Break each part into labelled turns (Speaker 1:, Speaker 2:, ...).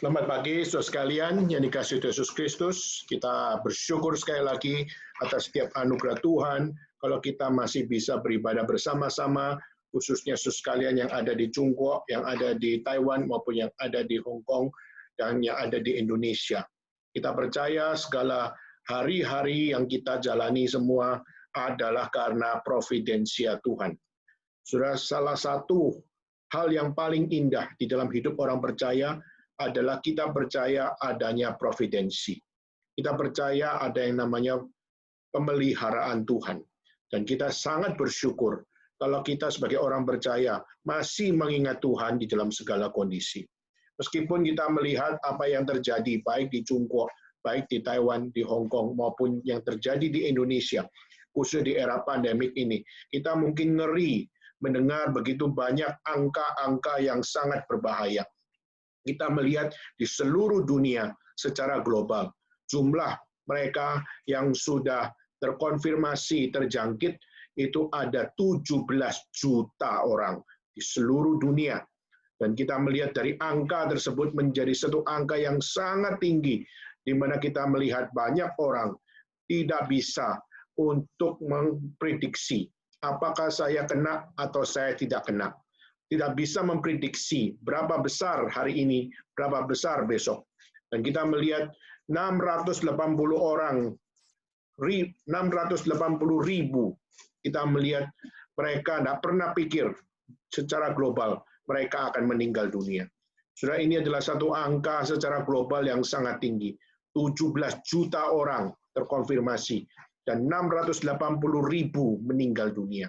Speaker 1: Selamat pagi, saudara sekalian yang dikasihi Yesus Kristus. Kita bersyukur sekali lagi atas setiap anugerah Tuhan, kalau kita masih bisa beribadah bersama-sama, khususnya saudara sekalian yang ada di Chungkwok, yang ada di Taiwan, maupun yang ada di Hong Kong, dan yang ada di Indonesia. Kita percaya segala hari-hari yang kita jalani semua adalah karena providensia Tuhan. Saudara, salah satu hal yang paling indah di dalam hidup orang percaya adalah kita percaya adanya providensi. Kita percaya ada yang namanya pemeliharaan Tuhan. Dan kita sangat bersyukur kalau kita sebagai orang percaya masih mengingat Tuhan di dalam segala kondisi. Meskipun kita melihat apa yang terjadi baik di Chungkwok, baik di Taiwan, di Hong Kong, maupun yang terjadi di Indonesia, khusus di era pandemik ini, kita mungkin ngeri mendengar begitu banyak angka-angka yang sangat berbahaya. Kita melihat di seluruh dunia secara global, jumlah mereka yang sudah terkonfirmasi terjangkit itu ada 17 juta orang di seluruh dunia. Dan kita melihat dari angka tersebut menjadi satu angka yang sangat tinggi, di mana kita melihat banyak orang tidak bisa untuk memprediksi apakah saya kena atau saya tidak kena. Tidak bisa memprediksi berapa besar hari ini, berapa besar besok. Dan kita melihat 680 ribu, kita melihat mereka tidak pernah pikir secara global mereka akan meninggal dunia. Sudah, ini adalah satu angka secara global yang sangat tinggi. 17 juta orang terkonfirmasi dan 680 ribu meninggal dunia.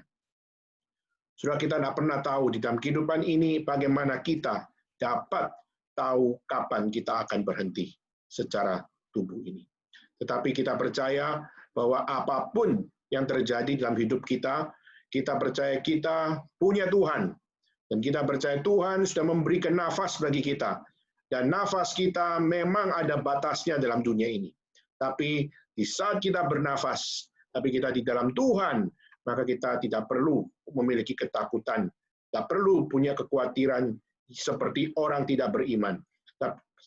Speaker 1: Sudah, kita tidak pernah tahu di dalam kehidupan ini bagaimana kita dapat tahu kapan kita akan berhenti secara tubuh ini. Tetapi kita percaya bahwa apapun yang terjadi dalam hidup kita, kita percaya kita punya Tuhan. Dan kita percaya Tuhan sudah memberikan nafas bagi kita. Dan nafas kita memang ada batasnya dalam dunia ini. Tapi di saat kita bernafas, tapi kita di dalam Tuhan, maka kita tidak perlu memiliki ketakutan, tidak perlu punya kekhawatiran seperti orang tidak beriman.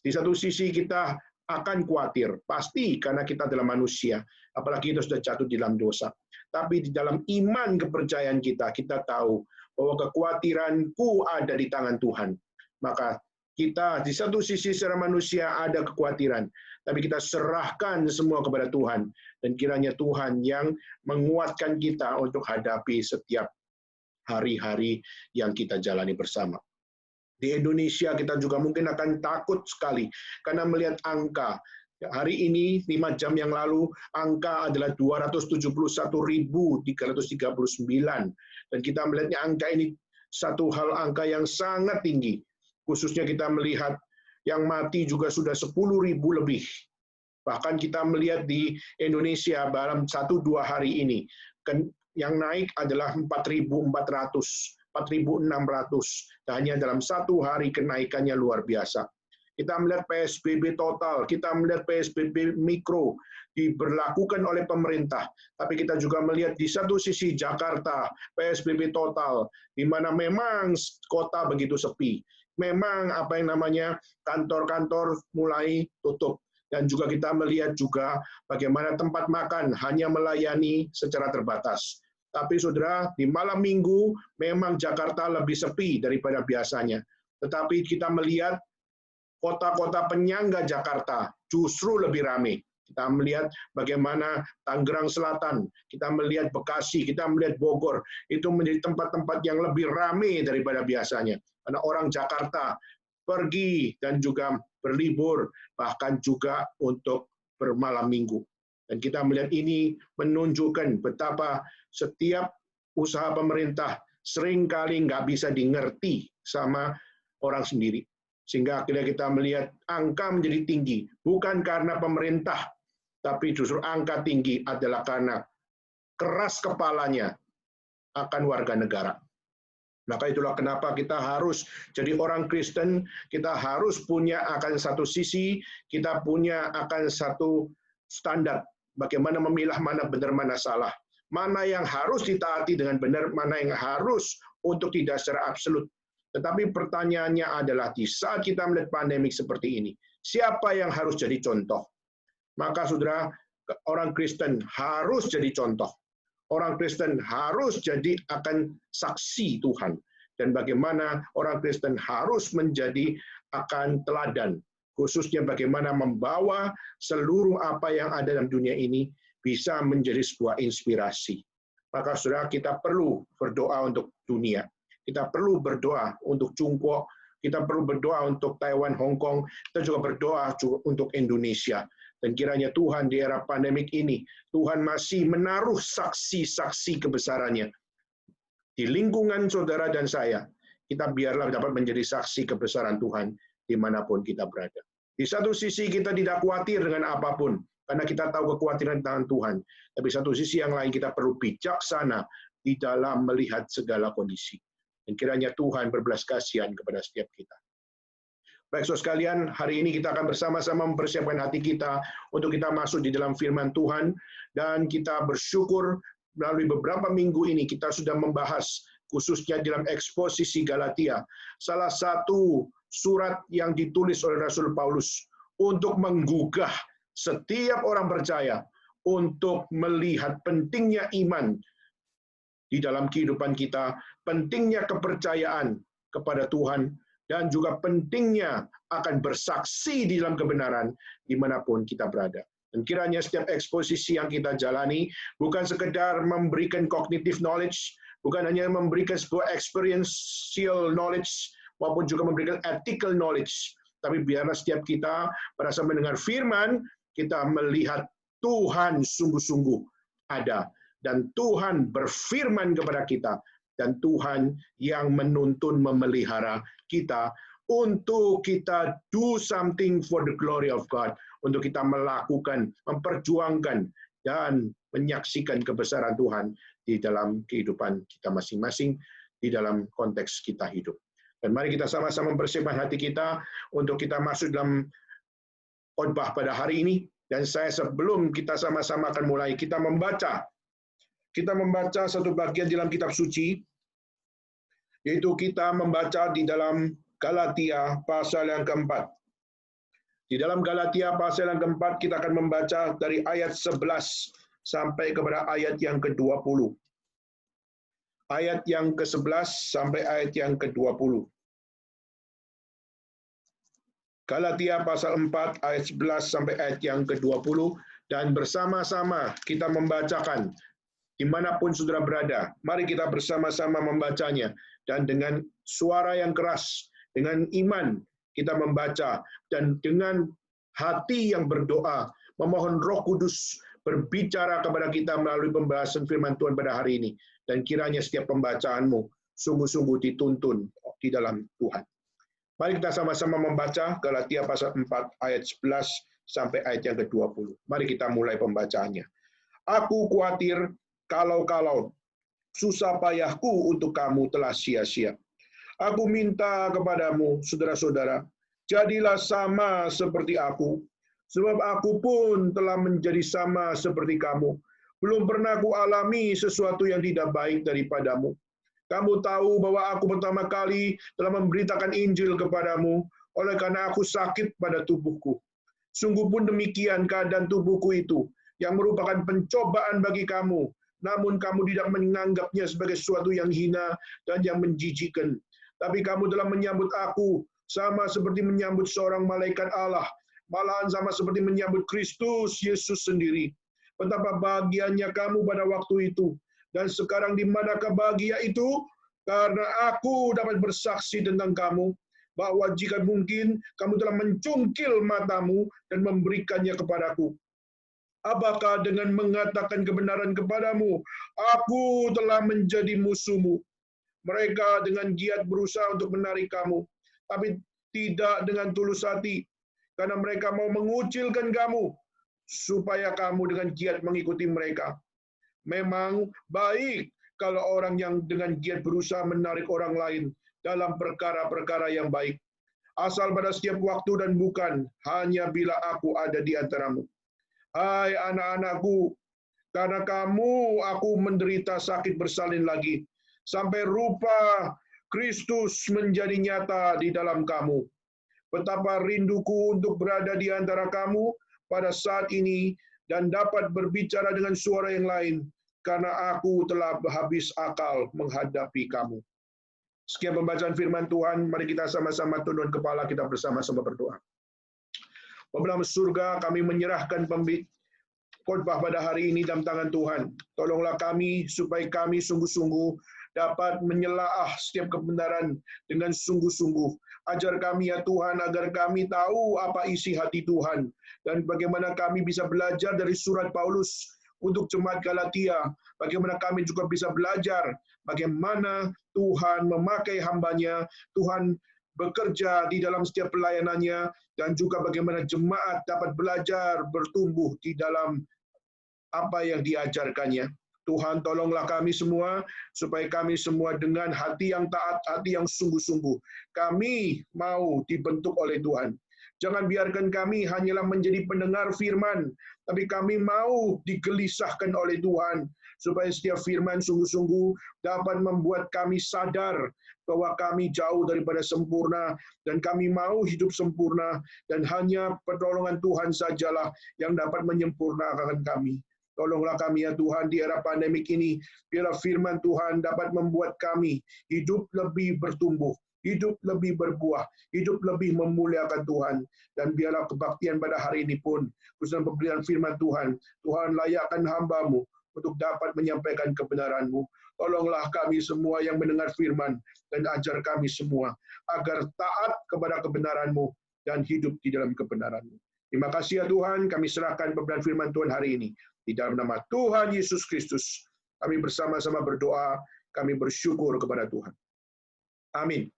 Speaker 1: Di satu sisi kita akan khawatir, pasti karena kita adalah manusia, apalagi kita sudah jatuh di dalam dosa. Tapi di dalam iman kepercayaan kita, kita tahu bahwa kekhawatiranku ada di tangan Tuhan. Maka kita di satu sisi secara manusia ada kekhawatiran, tapi kita serahkan semua kepada Tuhan, dan kiranya Tuhan yang menguatkan kita untuk hadapi setiap hari-hari yang kita jalani bersama. Di Indonesia kita juga mungkin akan takut sekali karena melihat angka. Hari ini, 5 jam yang lalu, angka adalah 271.339. Dan kita melihatnya angka ini satu hal angka yang sangat tinggi. Khususnya kita melihat yang mati juga sudah 10.000 lebih. Bahkan kita melihat di Indonesia dalam 1-2 hari ini, yang naik adalah 4.400, 4.600. Hanya dalam 1 hari kenaikannya luar biasa. Kita melihat PSBB total, kita melihat PSBB mikro diberlakukan oleh pemerintah. Tapi kita juga melihat di satu sisi Jakarta, PSBB total, di mana memang kota begitu sepi. Memang apa yang namanya kantor-kantor mulai tutup. Dan juga kita melihat juga bagaimana tempat makan hanya melayani secara terbatas. Tapi saudara, di malam minggu memang Jakarta lebih sepi daripada biasanya. Tetapi kita melihat kota-kota penyangga Jakarta justru lebih ramai. Kita melihat bagaimana Tangerang Selatan, kita melihat Bekasi, kita melihat Bogor, itu menjadi tempat-tempat yang lebih ramai daripada biasanya. Karena orang Jakarta pergi dan juga berlibur, bahkan juga untuk bermalam minggu. Dan kita melihat ini menunjukkan betapa setiap usaha pemerintah seringkali nggak bisa dimengerti sama orang sendiri. Sehingga akhirnya kita melihat angka menjadi tinggi, bukan karena pemerintah, tapi justru angka tinggi adalah karena keras kepalanya akan warga negara. Maka itulah kenapa kita harus jadi orang Kristen, kita harus punya akan satu sisi, kita punya akan satu standar, bagaimana memilah mana benar, mana salah. Mana yang harus ditaati dengan benar, mana yang harus untuk tidak secara absolut. Tetapi pertanyaannya adalah di saat kita melihat pandemik seperti ini, siapa yang harus jadi contoh? Maka saudara, orang Kristen harus jadi contoh. Orang Kristen harus jadi akan saksi Tuhan. Dan bagaimana orang Kristen harus menjadi akan teladan. Khususnya bagaimana membawa seluruh apa yang ada dalam dunia ini bisa menjadi sebuah inspirasi. Maka saudara, kita perlu berdoa untuk dunia. Kita perlu berdoa untuk Tiongkok. Kita perlu berdoa untuk Taiwan, Hong Kong. Kita juga berdoa untuk Indonesia. Dan kiranya Tuhan di era pandemik ini, Tuhan masih menaruh saksi-saksi kebesarannya. Di lingkungan saudara dan saya, kita biarlah dapat menjadi saksi kebesaran Tuhan dimanapun kita berada. Di satu sisi kita tidak khawatir dengan apapun, karena kita tahu kekhawatiran tangan Tuhan. Tapi satu sisi yang lain kita perlu bijaksana di dalam melihat segala kondisi. Dan kiranya Tuhan berbelas kasihan kepada setiap kita. Baik, saudara sekalian, hari ini kita akan bersama-sama mempersiapkan hati kita untuk kita masuk di dalam firman Tuhan, dan kita bersyukur melalui beberapa minggu ini kita sudah membahas khususnya dalam eksposisi Galatia, salah satu surat yang ditulis oleh Rasul Paulus untuk menggugah setiap orang percaya untuk melihat pentingnya iman di dalam kehidupan kita, pentingnya kepercayaan kepada Tuhan, dan juga pentingnya akan bersaksi di dalam kebenaran dimanapun kita berada. Dan kiranya setiap eksposisi yang kita jalani bukan sekedar memberikan cognitive knowledge, bukan hanya memberikan sebuah experiential knowledge, maupun juga memberikan ethical knowledge, tapi biarlah setiap kita pada saat mendengar firman, kita melihat Tuhan sungguh-sungguh ada, dan Tuhan berfirman kepada kita, dan Tuhan yang menuntun memelihara kita untuk kita do something for the glory of God, untuk kita melakukan, memperjuangkan, dan menyaksikan kebesaran Tuhan di dalam kehidupan kita masing-masing, di dalam konteks kita hidup. Dan mari kita sama-sama mempersiapkan hati kita untuk kita masuk dalam khotbah pada hari ini. Dan saya sebelum kita sama-sama akan mulai, kita membaca satu bagian dalam kitab suci, yaitu kita membaca di dalam Galatia pasal yang keempat. Di dalam Galatia pasal yang keempat, kita akan membaca dari ayat 11 sampai kepada ayat yang ke-20. Ayat yang ke-11 sampai ayat yang ke-20. Galatia pasal 4 ayat 11 sampai ayat yang ke-20, dan bersama-sama kita membacakan dimanapun saudara berada. Mari kita bersama-sama membacanya, dan dengan suara yang keras, dengan iman kita membaca, dan dengan hati yang berdoa, memohon Roh Kudus berbicara kepada kita melalui pembahasan firman Tuhan pada hari ini. Dan kiranya setiap pembacaanmu sungguh-sungguh dituntun di dalam Tuhan. Mari kita sama-sama membaca Galatia pasal 4 ayat 11 sampai ayat yang ke-20. Mari kita mulai pembacaannya. Aku khawatir kalau susah payahku untuk kamu telah sia-sia. Aku minta kepadamu, saudara-saudara, jadilah sama seperti aku, sebab aku pun telah menjadi sama seperti kamu. Belum pernah aku alami sesuatu yang tidak baik daripadamu. Kamu tahu bahwa aku pertama kali telah memberitakan Injil kepadamu, oleh karena aku sakit pada tubuhku. Sungguh pun demikian keadaan tubuhku itu, yang merupakan pencobaan bagi kamu, namun kamu tidak menganggapnya sebagai sesuatu yang hina dan yang menjijikkan. Tapi kamu telah menyambut aku sama seperti menyambut seorang malaikat Allah, malahan sama seperti menyambut Kristus Yesus sendiri. Betapa bahagianya kamu pada waktu itu. Dan sekarang di manakah bahagia itu? Karena aku dapat bersaksi tentang kamu, bahwa jika mungkin kamu telah mencungkil matamu dan memberikannya kepadaku. Apakah dengan mengatakan kebenaran kepadamu, aku telah menjadi musuhmu? Mereka dengan giat berusaha untuk menarik kamu, tapi tidak dengan tulus hati, karena mereka mau mengucilkan kamu, supaya kamu dengan giat mengikuti mereka. Memang baik kalau orang yang dengan giat berusaha menarik orang lain dalam perkara-perkara yang baik, asal pada setiap waktu dan bukan hanya bila aku ada di antaramu. Hai anak-anakku, karena kamu aku menderita sakit bersalin lagi, sampai rupa Kristus menjadi nyata di dalam kamu. Betapa rinduku untuk berada di antara kamu pada saat ini dan dapat berbicara dengan suara yang lain, karena aku telah habis akal menghadapi kamu. Sekian pembacaan firman Tuhan, mari kita sama-sama tunduk kepala, kita bersama-sama berdoa. Bapa dalam surga, kami menyerahkan khotbah pada hari ini dalam tangan Tuhan. Tolonglah kami supaya kami sungguh-sungguh dapat menyelaah setiap kebenaran dengan sungguh-sungguh. Ajar kami ya Tuhan, agar kami tahu apa isi hati Tuhan, dan bagaimana kami bisa belajar dari surat Paulus untuk jemaat Galatia, bagaimana kami juga bisa belajar bagaimana Tuhan memakai hamba-Nya, Tuhan bekerja di dalam setiap pelayanannya, dan juga bagaimana jemaat dapat belajar bertumbuh di dalam apa yang diajarkannya. Tuhan, tolonglah kami semua, supaya kami semua dengan hati yang taat, hati yang sungguh-sungguh. Kami mau dibentuk oleh Tuhan. Jangan biarkan kami hanyalah menjadi pendengar firman, tapi kami mau digelisahkan oleh Tuhan, supaya setiap firman sungguh-sungguh dapat membuat kami sadar bahwa kami jauh daripada sempurna, dan kami mau hidup sempurna, dan hanya pertolongan Tuhan sajalah yang dapat menyempurnakan kami. Tolonglah kami ya Tuhan di era pandemik ini, biarlah firman Tuhan dapat membuat kami hidup lebih bertumbuh, hidup lebih berbuah, hidup lebih memuliakan Tuhan. Dan biarlah kebaktian pada hari ini pun, khususnya pemberian firman Tuhan, Tuhan layakkan hamba-Mu untuk dapat menyampaikan kebenaran-Mu. Tolonglah kami semua yang mendengar firman, dan ajar kami semua agar taat kepada kebenaran-Mu dan hidup di dalam kebenaran-Mu. Terima kasih ya Tuhan, kami serahkan pemberian firman Tuhan hari ini. Di dalam nama Tuhan Yesus Kristus, kami bersama-sama berdoa, kami bersyukur kepada Tuhan. Amin.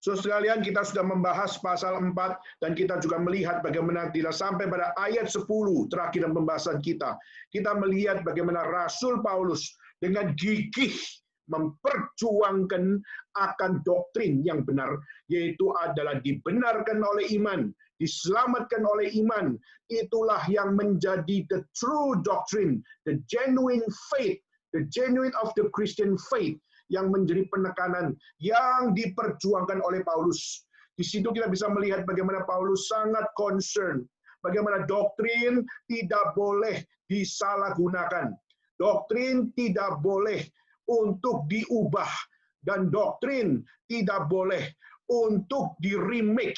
Speaker 1: Saudara sekalian, kita sudah membahas pasal 4, dan kita juga melihat bagaimana tidak sampai pada ayat 10 terakhir dalam pembahasan kita. Kita melihat bagaimana Rasul Paulus dengan gigih memperjuangkan akan doktrin yang benar, yaitu adalah dibenarkan oleh iman, diselamatkan oleh iman. Itulah yang menjadi the true doctrine, the genuine faith, the genuine of the Christian faith, yang menjadi penekanan yang diperjuangkan oleh Paulus. Di situ kita bisa melihat bagaimana Paulus sangat concern, bagaimana doktrin tidak boleh disalahgunakan. Doktrin tidak boleh untuk diubah, dan doktrin tidak boleh untuk di-remake,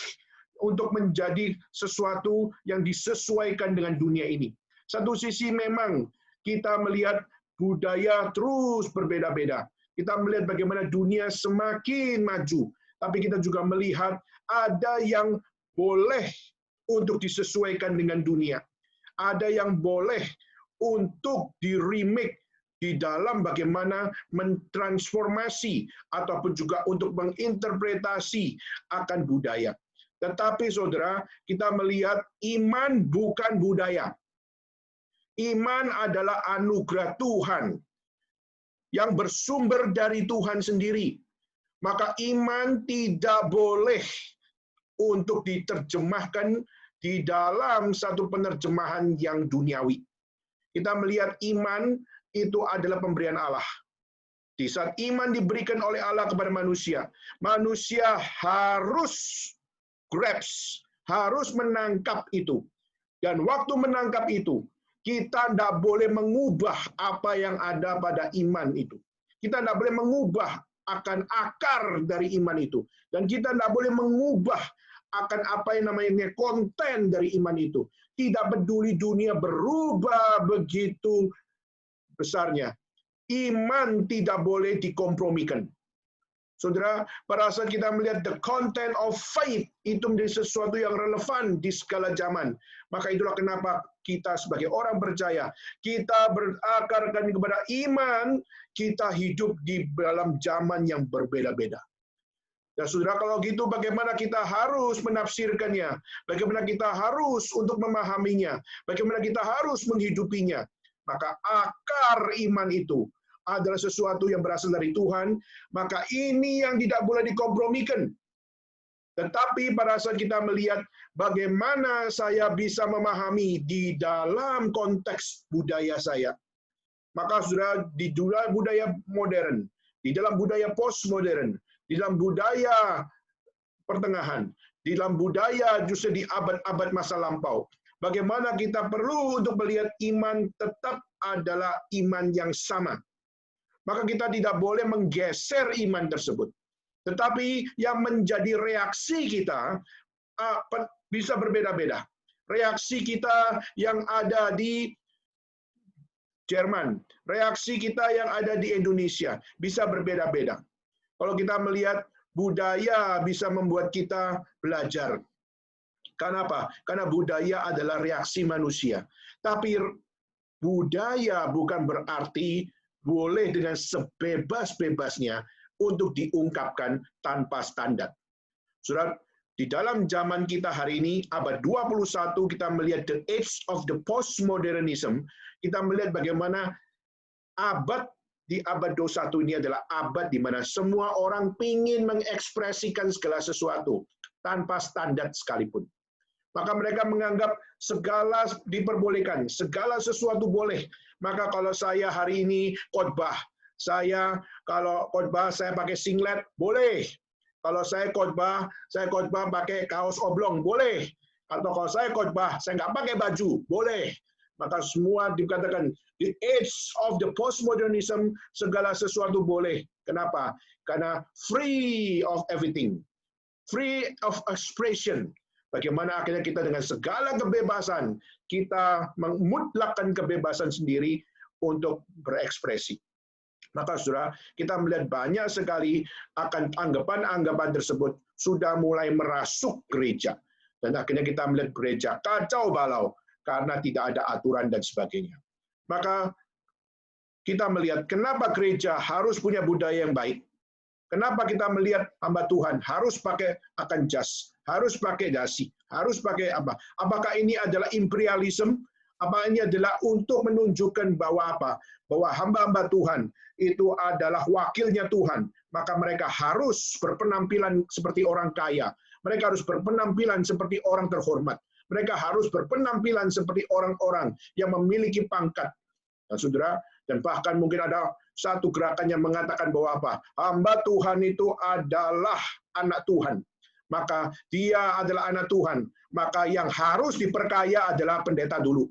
Speaker 1: untuk menjadi sesuatu yang disesuaikan dengan dunia ini. Satu sisi memang kita melihat budaya terus berbeda-beda. Kita melihat bagaimana dunia semakin maju, tapi kita juga melihat ada yang boleh untuk disesuaikan dengan dunia. Ada yang boleh untuk di-remake di dalam bagaimana mentransformasi ataupun juga untuk menginterpretasi akan budaya. Tetapi saudara, kita melihat iman bukan budaya. Iman adalah anugerah Tuhan yang bersumber dari Tuhan sendiri. Maka iman tidak boleh untuk diterjemahkan di dalam satu penerjemahan yang duniawi. Kita melihat iman itu adalah pemberian Allah. Di saat iman diberikan oleh Allah kepada manusia, manusia harus harus menangkap itu. Dan waktu menangkap itu, kita tidak boleh mengubah apa yang ada pada iman itu. Kita tidak boleh mengubah akan akar dari iman itu. Dan kita tidak boleh mengubah akan apa yang namanya konten dari iman itu. Tidak peduli dunia berubah begitu besarnya. Iman tidak boleh dikompromikan. Saudara, pada saat kita melihat the content of faith itu menjadi sesuatu yang relevan di segala zaman. Maka itulah kenapa kita sebagai orang percaya, kita berakarkan kepada iman, kita hidup di dalam zaman yang berbeda-beda. Dan saudara, kalau gitu bagaimana kita harus menafsirkannya? Bagaimana kita harus untuk memahaminya? Bagaimana kita harus menghidupinya? Maka akar iman itu adalah sesuatu yang berasal dari Tuhan, maka ini yang tidak boleh dikompromikan. Tetapi pada saat kita melihat bagaimana saya bisa memahami di dalam konteks budaya saya, maka saudara, di dalam budaya modern, di dalam budaya postmodern, di dalam budaya pertengahan, di dalam budaya justru di abad-abad masa lampau. Bagaimana kita perlu untuk melihat iman tetap adalah iman yang sama. Maka kita tidak boleh menggeser iman tersebut. Tetapi yang menjadi reaksi kita bisa berbeda-beda. Reaksi kita yang ada di Jerman, reaksi kita yang ada di Indonesia bisa berbeda-beda. Kalau kita melihat budaya bisa membuat kita belajar. Kenapa? Karena budaya adalah reaksi manusia. Tapi budaya bukan berarti boleh dengan sebebas-bebasnya untuk diungkapkan tanpa standar. Saudara, di dalam zaman kita hari ini, abad 21, kita melihat the age of the postmodernism, kita melihat bagaimana di abad 21 ini adalah abad di mana semua orang ingin mengekspresikan segala sesuatu tanpa standar sekalipun. Maka mereka menganggap segala diperbolehkan, segala sesuatu boleh. Maka kalau saya hari ini khotbah, kalau khotbah saya pakai singlet, boleh. Kalau saya khotbah pakai kaos oblong, boleh. Atau kalau saya khotbah, saya nggak pakai baju, boleh. Maka semua dikatakan, the age of the postmodernism, segala sesuatu boleh. Kenapa? Karena free of everything. Free of expression. Bagaimana akhirnya kita dengan segala kebebasan, kita memutlakkan kebebasan sendiri untuk berekspresi. Maka saudara, kita melihat banyak sekali akan anggapan-anggapan tersebut sudah mulai merasuk gereja. Dan akhirnya kita melihat gereja kacau balau karena tidak ada aturan dan sebagainya. Maka kita melihat kenapa gereja harus punya budaya yang baik. Kenapa kita melihat hamba Tuhan harus pakai akan jas, harus pakai dasi, harus pakai apa? Apakah ini adalah imperialisme? Apa ini adalah untuk menunjukkan bahwa apa? Bahwa hamba-hamba Tuhan itu adalah wakilnya Tuhan. Maka mereka harus berpenampilan seperti orang kaya. Mereka harus berpenampilan seperti orang terhormat. Mereka harus berpenampilan seperti orang-orang yang memiliki pangkat. Nah, saudara, dan bahkan mungkin ada satu gerakan yang mengatakan bahwa apa? Hamba Tuhan itu adalah anak Tuhan. Maka dia adalah anak Tuhan. Maka yang harus diperkaya adalah pendeta dulu.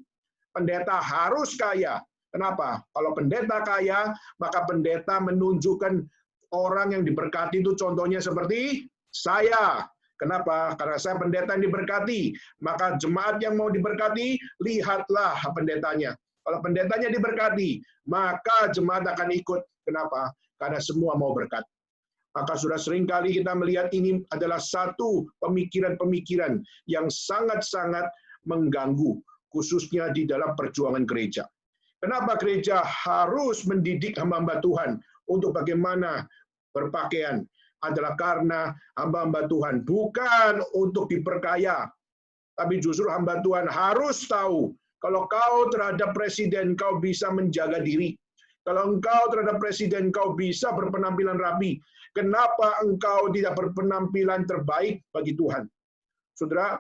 Speaker 1: Pendeta harus kaya. Kenapa? Kalau pendeta kaya, maka pendeta menunjukkan orang yang diberkati itu contohnya seperti saya. Kenapa? Karena saya pendeta yang diberkati. Maka jemaat yang mau diberkati, lihatlah pendetanya. Kalau pendetanya diberkati, maka jemaat akan ikut. Kenapa? Karena semua mau berkat. Maka sudah seringkali kita melihat ini adalah satu pemikiran-pemikiran yang sangat-sangat mengganggu, khususnya di dalam perjuangan gereja. Kenapa gereja harus mendidik hamba-hamba Tuhan untuk bagaimana berpakaian? Adalah karena hamba-hamba Tuhan bukan untuk diperkaya, tapi justru hamba Tuhan harus tahu kalau kau terhadap presiden kau bisa menjaga diri. Kalau engkau terhadap presiden kau bisa berpenampilan rapi, kenapa engkau tidak berpenampilan terbaik bagi Tuhan? Saudara,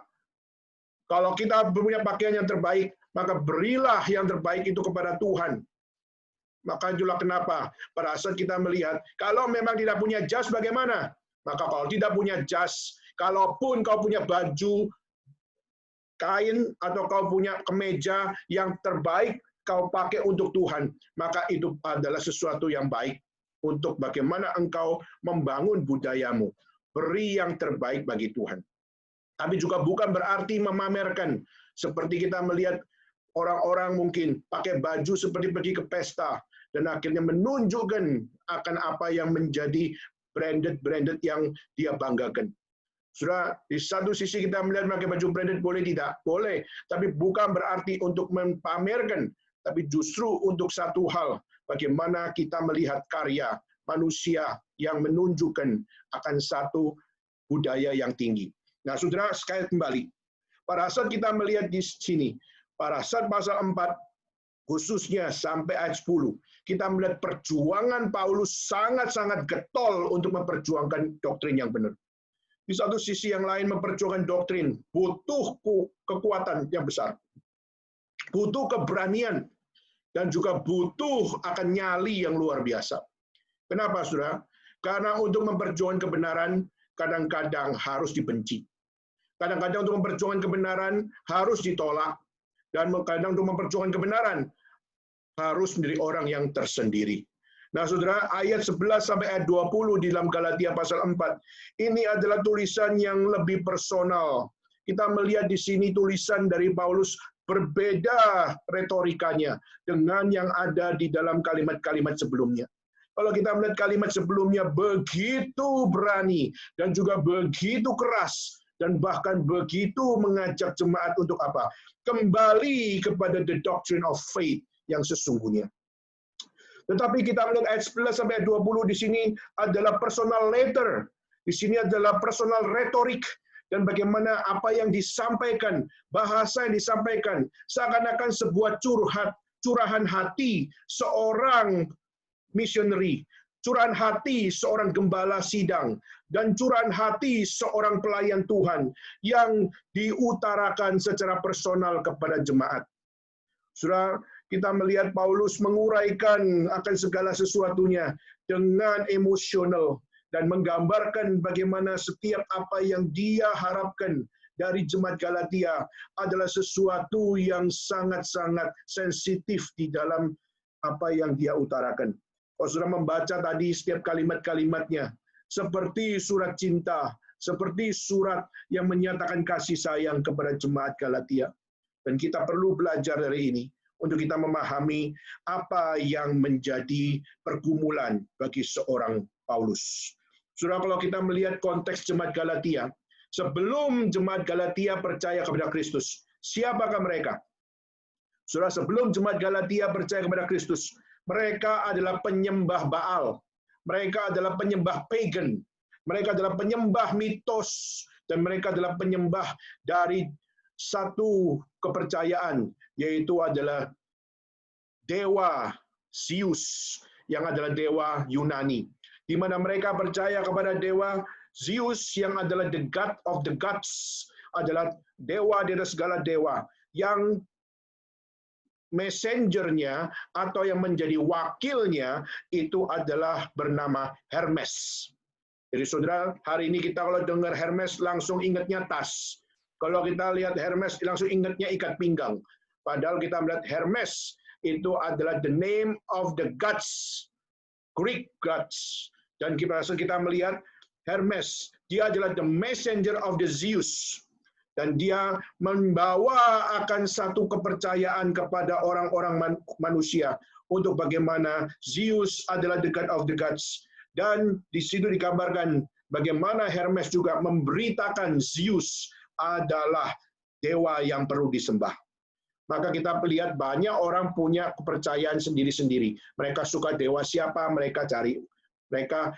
Speaker 1: kalau kita punya pakaian yang terbaik, maka berilah yang terbaik itu kepada Tuhan. Maka itulah kenapa pada saat kita melihat, kalau memang tidak punya jas bagaimana? Maka kalau tidak punya jas, kalaupun kau punya baju, kain, atau kau punya kemeja yang terbaik, kau pakai untuk Tuhan, maka itu adalah sesuatu yang baik untuk bagaimana engkau membangun budayamu. Beri yang terbaik bagi Tuhan. Tapi juga bukan berarti memamerkan, seperti kita melihat orang-orang mungkin pakai baju seperti pergi ke pesta, dan akhirnya menunjukkan akan apa yang menjadi branded yang dia banggakan. Sudah di satu sisi kita melihat pakai baju branded boleh tidak? Boleh, tapi bukan berarti untuk mempamerkan, tapi justru untuk satu hal, bagaimana kita melihat karya manusia yang menunjukkan akan satu budaya yang tinggi. Nah, saudara, sekali kembali, pada saat kita melihat di sini, pada saat pasal 4, khususnya sampai ayat 10, kita melihat perjuangan Paulus sangat-sangat getol untuk memperjuangkan doktrin yang benar. Di satu sisi yang lain memperjuangkan doktrin, butuh kekuatan yang besar, butuh keberanian, dan juga butuh akan nyali yang luar biasa. Kenapa, saudara? Karena untuk memperjuangkan kebenaran, kadang-kadang harus dibenci. Kadang-kadang untuk memperjuangkan kebenaran harus ditolak. Dan kadang untuk memperjuangkan kebenaran harus menjadi orang yang tersendiri. Nah, saudara, ayat 11 sampai ayat 20 di dalam Galatia pasal 4, ini adalah tulisan yang lebih personal. Kita melihat di sini tulisan dari Paulus berbeda retorikanya dengan yang ada di dalam kalimat-kalimat sebelumnya. Kalau kita melihat kalimat sebelumnya begitu berani dan juga begitu keras dan bahkan begitu mengajak jemaat untuk apa? Kembali kepada the doctrine of faith yang sesungguhnya. Tetapi kita melihat ayat 11 sampai 20 di sini adalah personal letter. Di sini adalah personal retorik dan bagaimana apa yang disampaikan, bahasa yang disampaikan seakan-akan sebuah curahan hati seorang missionary, curahan hati seorang gembala sidang, dan curahan hati seorang pelayan Tuhan yang diutarakan secara personal kepada jemaat. Saudara, kita melihat Paulus menguraikan akan segala sesuatunya dengan emosional dan menggambarkan bagaimana setiap apa yang dia harapkan dari jemaat Galatia adalah sesuatu yang sangat-sangat sensitif di dalam apa yang dia utarakan. Kalau saudara membaca tadi setiap kalimat-kalimatnya, seperti surat cinta, seperti surat yang menyatakan kasih sayang kepada jemaat Galatia. Dan kita perlu belajar dari ini untuk kita memahami apa yang menjadi pergumulan bagi seorang Paulus. Saudara, kalau kita melihat konteks jemaat Galatia, sebelum jemaat Galatia percaya kepada Kristus, siapakah mereka? Saudara, sebelum jemaat Galatia percaya kepada Kristus, mereka adalah penyembah Baal. Mereka adalah penyembah pagan. Mereka adalah penyembah mitos. Dan mereka adalah penyembah dari satu kepercayaan, yaitu adalah dewa Zeus, yang adalah dewa Yunani. Di mana mereka percaya kepada dewa Zeus yang adalah the god of the gods, adalah dewa dari segala dewa, yang messengernya atau yang menjadi wakilnya itu adalah bernama Hermes. Jadi saudara, hari ini kita kalau dengar Hermes langsung ingatnya tas. Kalau kita lihat Hermes langsung ingatnya ikat pinggang. Padahal kita melihat Hermes itu adalah the name of the gods, Greek gods. Dan kita melihat Hermes, dia adalah the messenger of the Zeus. Dan dia membawa akan satu kepercayaan kepada orang-orang manusia untuk bagaimana Zeus adalah the god of the gods. Dan di situ digambarkan bagaimana Hermes juga memberitakan Zeus adalah dewa yang perlu disembah. Maka kita lihat banyak orang punya kepercayaan sendiri-sendiri. Mereka suka dewa siapa, mereka cari. Mereka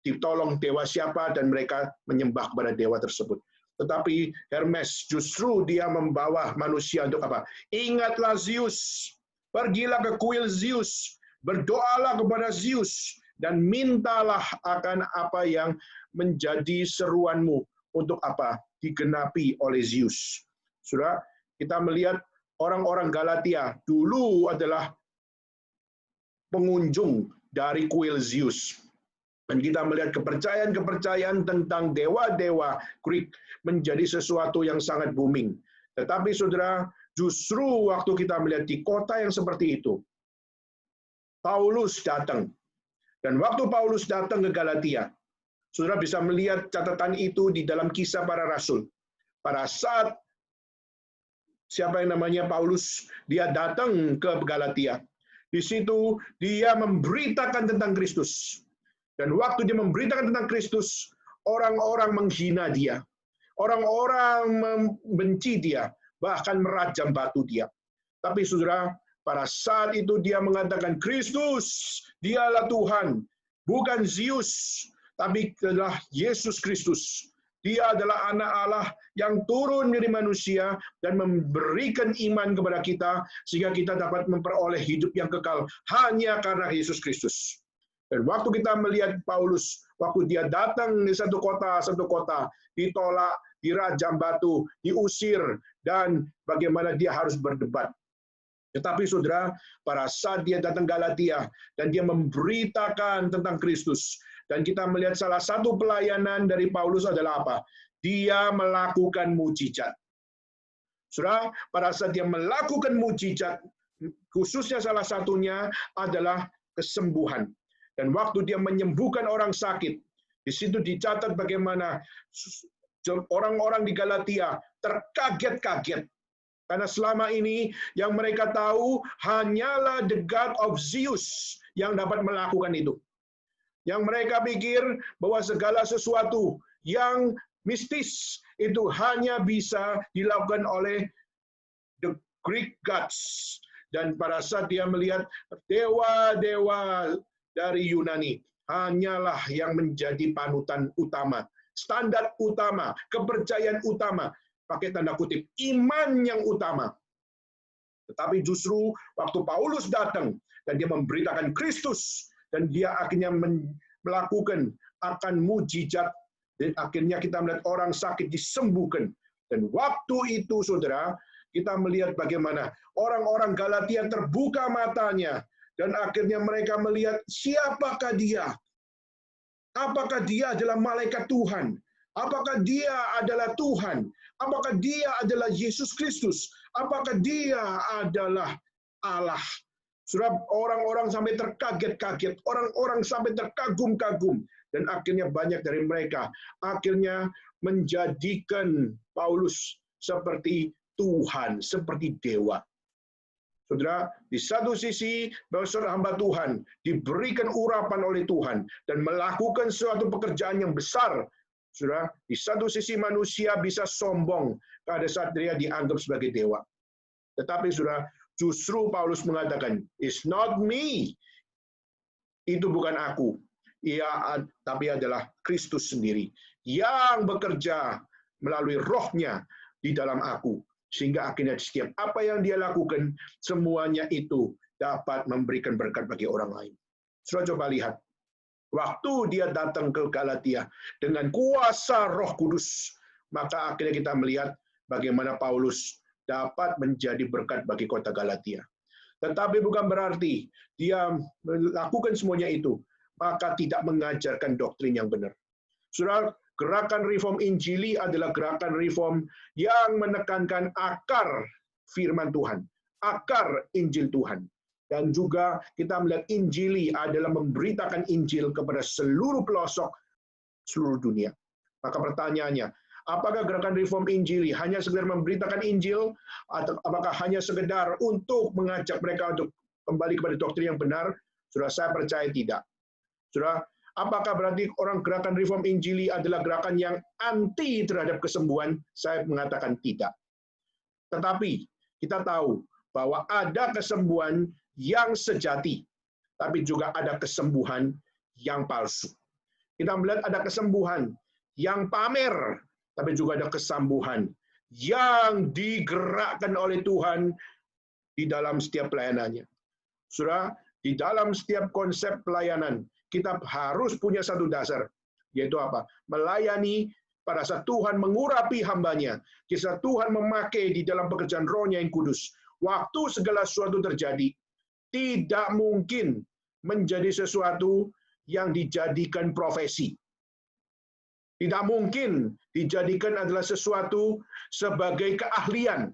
Speaker 1: ditolong dewa siapa, dan mereka menyembah kepada dewa tersebut. Tetapi Hermes justru dia membawa manusia untuk apa? Ingatlah Zeus. Pergilah ke kuil Zeus. Berdoalah kepada Zeus. Dan mintalah akan apa yang menjadi seruanmu untuk apa? Digenapi oleh Zeus. Saudara, kita melihat orang-orang Galatia dulu adalah pengunjung dari kuil Zeus. Dan kita melihat kepercayaan-kepercayaan tentang dewa-dewa Greek menjadi sesuatu yang sangat booming. Tetapi saudara, justru waktu kita melihat di kota yang seperti itu, Paulus datang. Dan waktu Paulus datang ke Galatia, saudara bisa melihat catatan itu di dalam Kisah Para Rasul. Pada saat siapa yang namanya Paulus, dia datang ke Galatia. Di situ dia memberitakan tentang Kristus. Dan waktu dia memberitakan tentang Kristus, orang-orang menghina dia. Orang-orang membenci dia, bahkan merajam batu dia. Tapi saudara, pada saat itu dia mengatakan, Kristus, dialah Tuhan, bukan Zeus, tapi adalah Yesus Kristus. Dia adalah anak Allah yang turun menjadi manusia dan memberikan iman kepada kita, sehingga kita dapat memperoleh hidup yang kekal hanya karena Yesus Kristus. Dan waktu kita melihat Paulus, waktu dia datang di satu kota, ditolak, dirajam batu, diusir, dan bagaimana dia harus berdebat. Tetapi saudara, pada saat dia datang Galatia, dan dia memberitakan tentang Kristus, Dan kita melihat salah satu pelayanan dari Paulus adalah apa? Dia melakukan mujizat. Saudara, pada saat dia melakukan mujizat, khususnya salah satunya adalah kesembuhan. Dan waktu dia menyembuhkan orang sakit, di situ dicatat bagaimana orang-orang di Galatia terkaget-kaget. Karena selama ini yang mereka tahu hanyalah the God of Zeus yang dapat melakukan itu. Yang mereka pikir bahwa segala sesuatu yang mistis itu hanya bisa dilakukan oleh the Greek gods. Dan pada saat dia melihat dewa-dewa dari Yunani, hanyalah yang menjadi panutan utama, standar utama, kepercayaan utama, pakai tanda kutip, iman yang utama. Tetapi justru waktu Paulus datang dan dia memberitakan Kristus, dan dia akhirnya melakukan akan mujizat, dan akhirnya kita melihat orang sakit disembuhkan. Dan waktu itu, saudara, kita melihat bagaimana orang-orang Galatia terbuka matanya, dan akhirnya mereka melihat siapakah dia? Apakah dia adalah malaikat Tuhan? Apakah dia adalah Tuhan? Apakah dia adalah Yesus Kristus? Apakah dia adalah Allah? Sudah orang-orang sampai terkaget-kaget, orang-orang sampai terkagum-kagum, dan akhirnya banyak dari mereka akhirnya menjadikan Paulus seperti Tuhan, seperti dewa. Saudara, di satu sisi bahwa saudara hamba Tuhan diberikan urapan oleh Tuhan dan melakukan suatu pekerjaan yang besar. Saudara, di satu sisi manusia bisa sombong pada saat dia dianggap sebagai dewa. Tetapi saudara, justru Paulus mengatakan, "It's not me." Itu bukan aku. Tapi adalah Kristus sendiri yang bekerja melalui rohnya di dalam aku. Sehingga akhirnya setiap apa yang dia lakukan, semuanya itu dapat memberikan berkat bagi orang lain. Saudara coba lihat, waktu dia datang ke Galatia dengan kuasa Roh Kudus, maka akhirnya kita melihat bagaimana Paulus dapat menjadi berkat bagi kota Galatia. Tetapi bukan berarti dia melakukan semuanya itu, maka tidak mengajarkan doktrin yang benar. Saudara, gerakan reform Injili adalah gerakan reform yang menekankan akar firman Tuhan, akar Injil Tuhan. Dan juga kita melihat Injili adalah memberitakan Injil kepada seluruh pelosok seluruh dunia. Maka pertanyaannya, apakah gerakan reform Injili hanya sekedar memberitakan Injil, atau apakah hanya sekedar untuk mengajak mereka untuk kembali kepada doktrin yang benar? Saudara, saya percaya tidak. Saudara, apakah berarti orang gerakan reform Injili adalah gerakan yang anti terhadap kesembuhan? Saya mengatakan tidak. Tetapi kita tahu bahwa ada kesembuhan yang sejati, tapi juga ada kesembuhan yang palsu. Kita melihat ada kesembuhan yang pamer, tapi juga ada kesembuhan yang digerakkan oleh Tuhan di dalam setiap pelayanannya. Saudara, di dalam setiap konsep pelayanan, kita harus punya satu dasar, yaitu apa? Melayani pada saat Tuhan mengurapi hambanya, kisah Tuhan memakai di dalam pekerjaan Roh-Nya yang kudus. Waktu segala sesuatu terjadi, tidak mungkin menjadi sesuatu yang dijadikan profesi. Tidak mungkin dijadikan adalah sesuatu sebagai keahlian.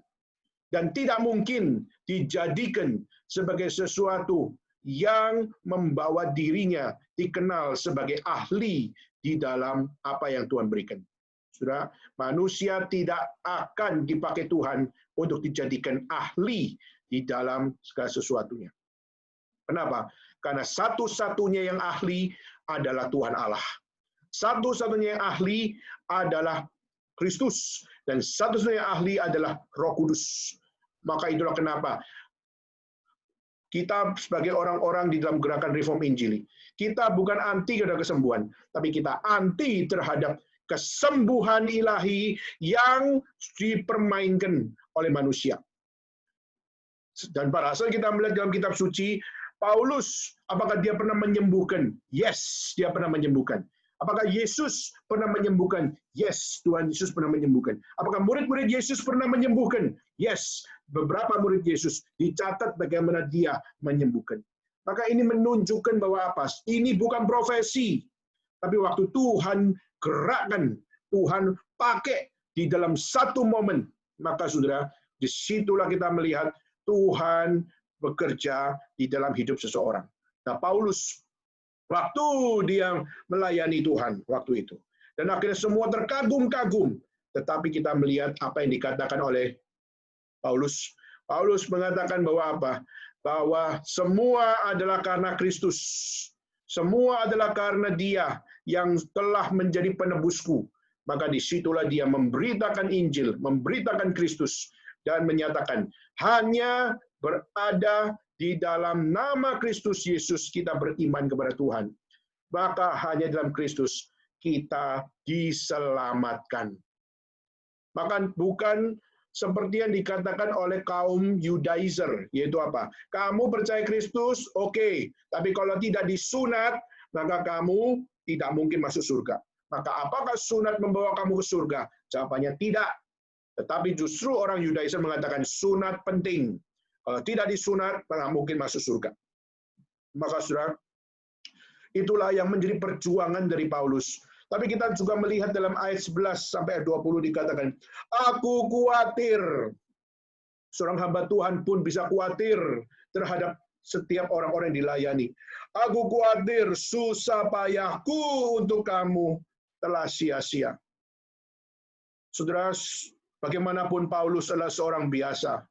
Speaker 1: Dan tidak mungkin dijadikan sebagai sesuatu yang membawa dirinya dikenal sebagai ahli di dalam apa yang Tuhan berikan. Saudara, manusia tidak akan dipakai Tuhan untuk dijadikan ahli di dalam segala sesuatunya. Kenapa? Karena satu-satunya yang ahli adalah Tuhan Allah. Satu-satunya yang ahli adalah Kristus. Dan satu-satunya yang ahli adalah Roh Kudus. Maka itulah kenapa kita sebagai orang-orang di dalam gerakan reform Injili, kita bukan anti terhadap kesembuhan, tapi kita anti terhadap kesembuhan ilahi yang dipermainkan oleh manusia. Dan pada saat kita melihat dalam kitab suci, Paulus, apakah dia pernah menyembuhkan? Yes, dia pernah menyembuhkan. Apakah Yesus pernah menyembuhkan? Yes, Tuhan Yesus pernah menyembuhkan. Apakah murid-murid Yesus pernah menyembuhkan? Yes, beberapa murid Yesus dicatat bagaimana dia menyembuhkan. Maka ini menunjukkan bahwa apa? Ini bukan profesi. Tapi waktu Tuhan gerakkan, Tuhan pakai di dalam satu momen, maka saudara, disitulah kita melihat Tuhan bekerja di dalam hidup seseorang. Nah, Paulus, waktu dia melayani Tuhan waktu itu, dan akhirnya semua terkagum-kagum, tetapi kita melihat apa yang dikatakan oleh Paulus. Paulus mengatakan bahwa apa? Bahwa semua adalah karena Kristus. Semua adalah karena Dia yang telah menjadi penebusku. Maka disitulah dia memberitakan Injil, memberitakan Kristus, dan menyatakan, hanya berada di dalam nama Kristus Yesus kita beriman kepada Tuhan. Maka hanya dalam Kristus kita diselamatkan. Maka bukan seperti yang dikatakan oleh kaum Yudaizer, yaitu apa? Kamu percaya Kristus, oke. Tapi kalau tidak disunat, maka kamu tidak mungkin masuk surga. Maka apakah sunat membawa kamu ke surga? Jawabannya tidak. Tetapi justru orang Yudaizer mengatakan sunat penting. Kalau tidak disunat, maka mungkin masuk surga. Maka saudara, itulah yang menjadi perjuangan dari Paulus. Tapi kita juga melihat dalam ayat 11 sampai 20 dikatakan, aku khawatir. Seorang hamba Tuhan pun bisa khawatir terhadap setiap orang-orang yang dilayani. Aku khawatir susah payahku untuk kamu telah sia-sia. Saudara, bagaimanapun Paulus adalah seorang biasa.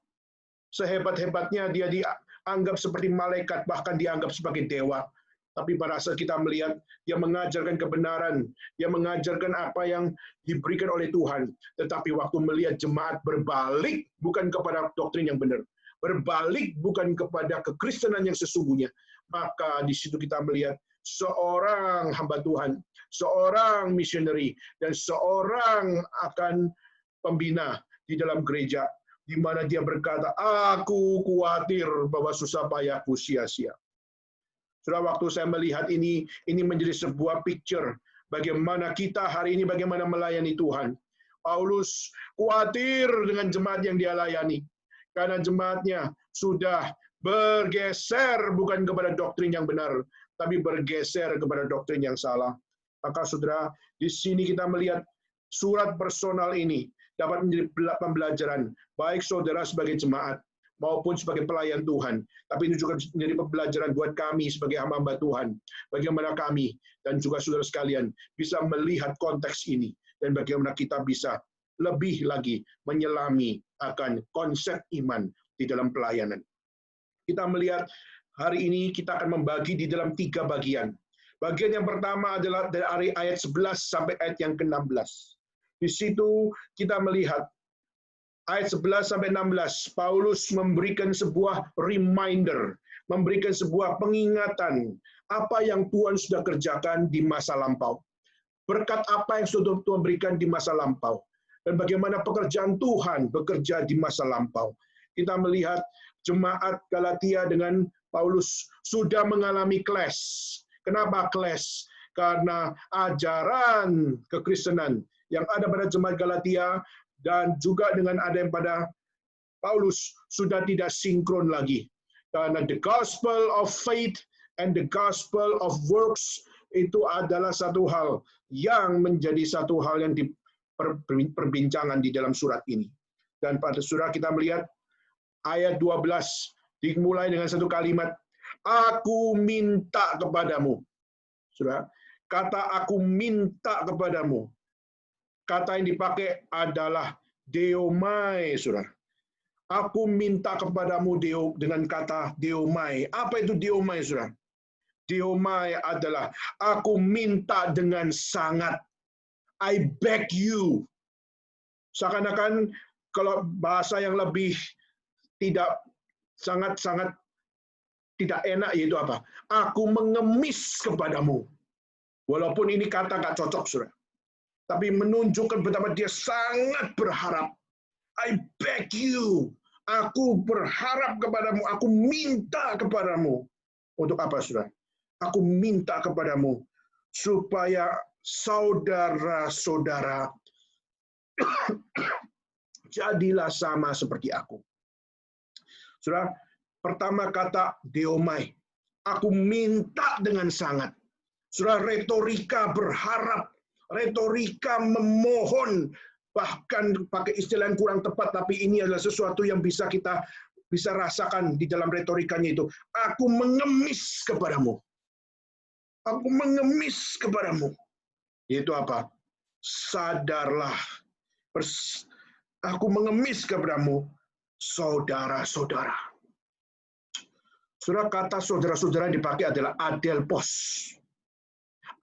Speaker 1: Sehebat-hebatnya dia dianggap seperti malaikat, bahkan dianggap sebagai dewa. Tapi pada saat kita melihat, dia mengajarkan kebenaran, dia mengajarkan apa yang diberikan oleh Tuhan. Tetapi waktu melihat jemaat berbalik, bukan kepada doktrin yang benar, berbalik bukan kepada kekristenan yang sesungguhnya, maka di situ kita melihat seorang hamba Tuhan, seorang missionary, dan seorang akan pembina di dalam gereja, di mana dia berkata, aku khawatir bahwa susah payahku sia-sia. Sudah waktu saya melihat ini menjadi sebuah picture bagaimana kita hari ini, bagaimana melayani Tuhan. Paulus khawatir dengan jemaat yang dia layani, karena jemaatnya sudah bergeser bukan kepada doktrin yang benar, tapi bergeser kepada doktrin yang salah. Maka saudara, di sini kita melihat surat personal ini dapat menjadi pembelajaran, baik saudara sebagai jemaat, maupun sebagai pelayan Tuhan. Tapi ini juga menjadi pembelajaran buat kami sebagai hamba-hamba Tuhan. Bagaimana kami dan juga saudara sekalian bisa melihat konteks ini, dan bagaimana kita bisa lebih lagi menyelami akan konsep iman di dalam pelayanan. Kita melihat hari ini kita akan membagi di dalam 3 bagian. Bagian yang pertama adalah dari ayat 11 sampai ayat yang ke-16. Di situ kita melihat ayat 11 sampai 16, Paulus memberikan sebuah reminder, memberikan sebuah pengingatan apa yang Tuhan sudah kerjakan di masa lampau. Berkat apa yang sudah Tuhan berikan di masa lampau. Dan bagaimana pekerjaan Tuhan bekerja di masa lampau. Kita melihat jemaat Galatia dengan Paulus sudah mengalami clash. Kenapa clash? Karena ajaran kekristenan yang ada pada jemaat Galatia dan juga dengan ada yang pada Paulus sudah tidak sinkron lagi. Karena the gospel of faith and the gospel of works itu adalah satu hal yang menjadi satu hal yang diperbincangan di dalam surat ini. Dan pada surat kita melihat ayat 12 dimulai dengan satu kalimat, aku minta kepadamu. Saudara, kata aku minta kepadamu, kata yang dipakai adalah deomai, saudara. Aku minta kepadamu dengan kata deomai. Apa itu deomai, saudara? Deomai adalah aku minta dengan sangat. I beg you. Seakan-akan kalau bahasa yang lebih tidak sangat-sangat tidak enak yaitu apa? Aku mengemis kepadamu. Walaupun ini kata nggak cocok, saudara. Tapi menunjukkan betapa dia sangat berharap. I beg you. Aku berharap kepadamu. Aku minta kepadamu. Untuk apa, saudara? Aku minta kepadamu supaya saudara-saudara jadilah sama seperti aku. Saudara, pertama kata deomai. Aku minta dengan sangat. Saudara, retorika berharap, retorika memohon, bahkan pakai istilah yang kurang tepat, tapi ini adalah sesuatu yang bisa kita bisa rasakan di dalam retorikanya itu. Aku mengemis kepadamu. Aku mengemis kepadamu. Yaitu apa? Sadarlah. Aku mengemis kepadamu, saudara-saudara. Saudara, kata saudara-saudara yang dipakai adalah adelpos.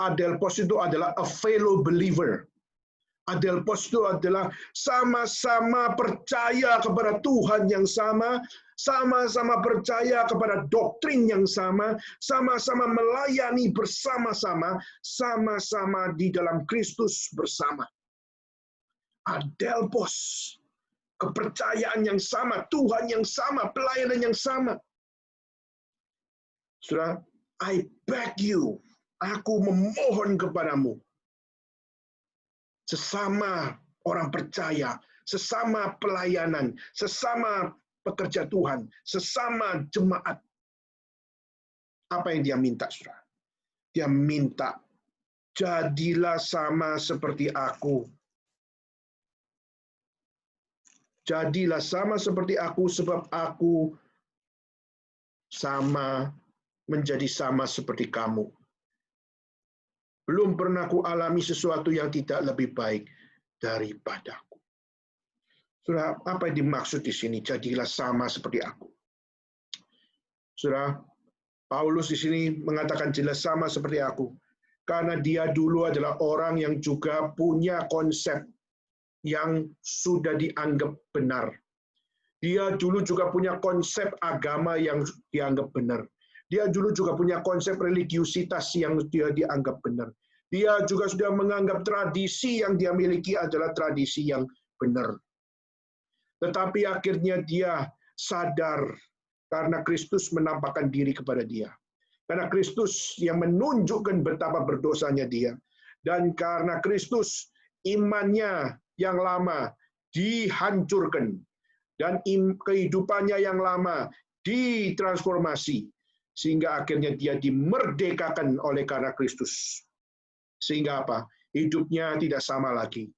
Speaker 1: Adelpos itu adalah a fellow believer. Adelpos itu adalah sama-sama percaya kepada Tuhan yang sama, sama-sama percaya kepada doktrin yang sama, sama-sama melayani bersama-sama, sama-sama di dalam Kristus bersama. Adelpos, kepercayaan yang sama, Tuhan yang sama, pelayanan yang sama. Saudara, I beg you, aku memohon kepadamu, sesama orang percaya, sesama pelayanan, sesama pekerja Tuhan, sesama jemaat. Apa yang dia minta, saudara? Dia minta, jadilah sama seperti aku. Jadilah sama seperti aku, sebab aku sama menjadi sama seperti kamu. Belum pernah ku alami sesuatu yang tidak lebih baik daripadaku. Saudara, apa yang dimaksud di sini? Jadilah sama seperti aku. Saudara, Paulus di sini mengatakan jelas sama seperti aku. Karena dia dulu adalah orang yang juga punya konsep yang sudah dianggap benar. Dia dulu juga punya konsep agama yang dianggap benar. Dia dulu juga punya konsep religiusitas yang dia dianggap benar. Dia juga sudah menganggap tradisi yang dia miliki adalah tradisi yang benar. Tetapi akhirnya dia sadar karena Kristus menampakkan diri kepada dia. Karena Kristus yang menunjukkan betapa berdosanya dia. Dan karena Kristus, imannya yang lama dihancurkan. Dan kehidupannya yang lama ditransformasi. Sehingga akhirnya dia dimerdekakan oleh karena Kristus. Sehingga apa? Hidupnya tidak sama lagi.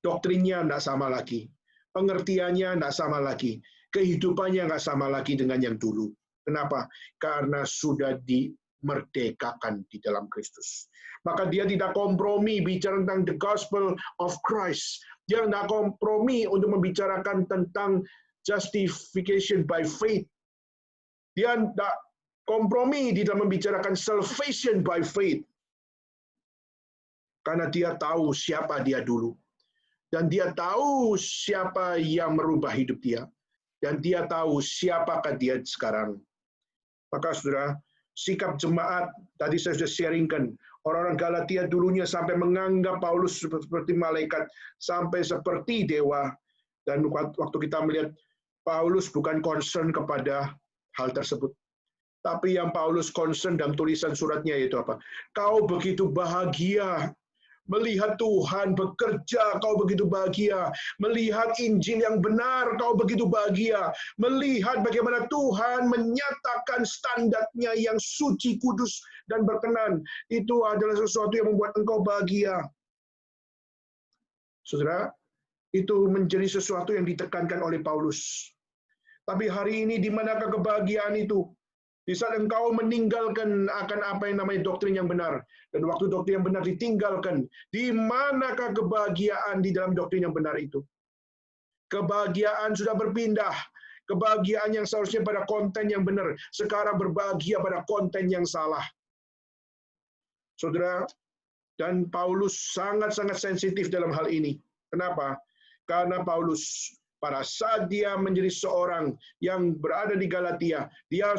Speaker 1: Doktrinnya tidak sama lagi. Pengertiannya tidak sama lagi. Kehidupannya nggak sama lagi dengan yang dulu. Kenapa? Karena sudah dimerdekakan di dalam Kristus. Maka dia tidak kompromi bicara tentang the gospel of Christ. Dia tidak kompromi untuk membicarakan tentang justification by faith. Dia tidak kompromi di dalam membicarakan salvation by faith. Karena dia tahu siapa dia dulu. Dan dia tahu siapa yang merubah hidup dia. Dan dia tahu siapakah dia sekarang. Maka saudara, sikap jemaat, tadi saya sudah sharingkan, orang-orang Galatia dulunya sampai menganggap Paulus seperti malaikat, sampai seperti dewa. Dan waktu kita melihat Paulus bukan concern kepada hal tersebut. Tapi yang Paulus concern dalam tulisan suratnya yaitu apa? Kau begitu bahagia melihat Tuhan bekerja, kau begitu bahagia. Melihat Injil yang benar, kau begitu bahagia. Melihat bagaimana Tuhan menyatakan standarnya yang suci, kudus, dan berkenan. Itu adalah sesuatu yang membuat engkau bahagia. Saudara, itu menjadi sesuatu yang ditekankan oleh Paulus. Tapi hari ini di manakah kebahagiaan itu? Di saat engkau meninggalkan akan apa yang namanya doktrin yang benar. Dan waktu doktrin yang benar ditinggalkan, di manakah kebahagiaan di dalam doktrin yang benar itu? Kebahagiaan sudah berpindah. Kebahagiaan yang seharusnya pada konten yang benar, sekarang berbahagia pada konten yang salah. Saudara, dan Paulus sangat-sangat sensitif dalam hal ini. Kenapa? Karena Paulus pada saat dia menjadi seorang yang berada di Galatia, dia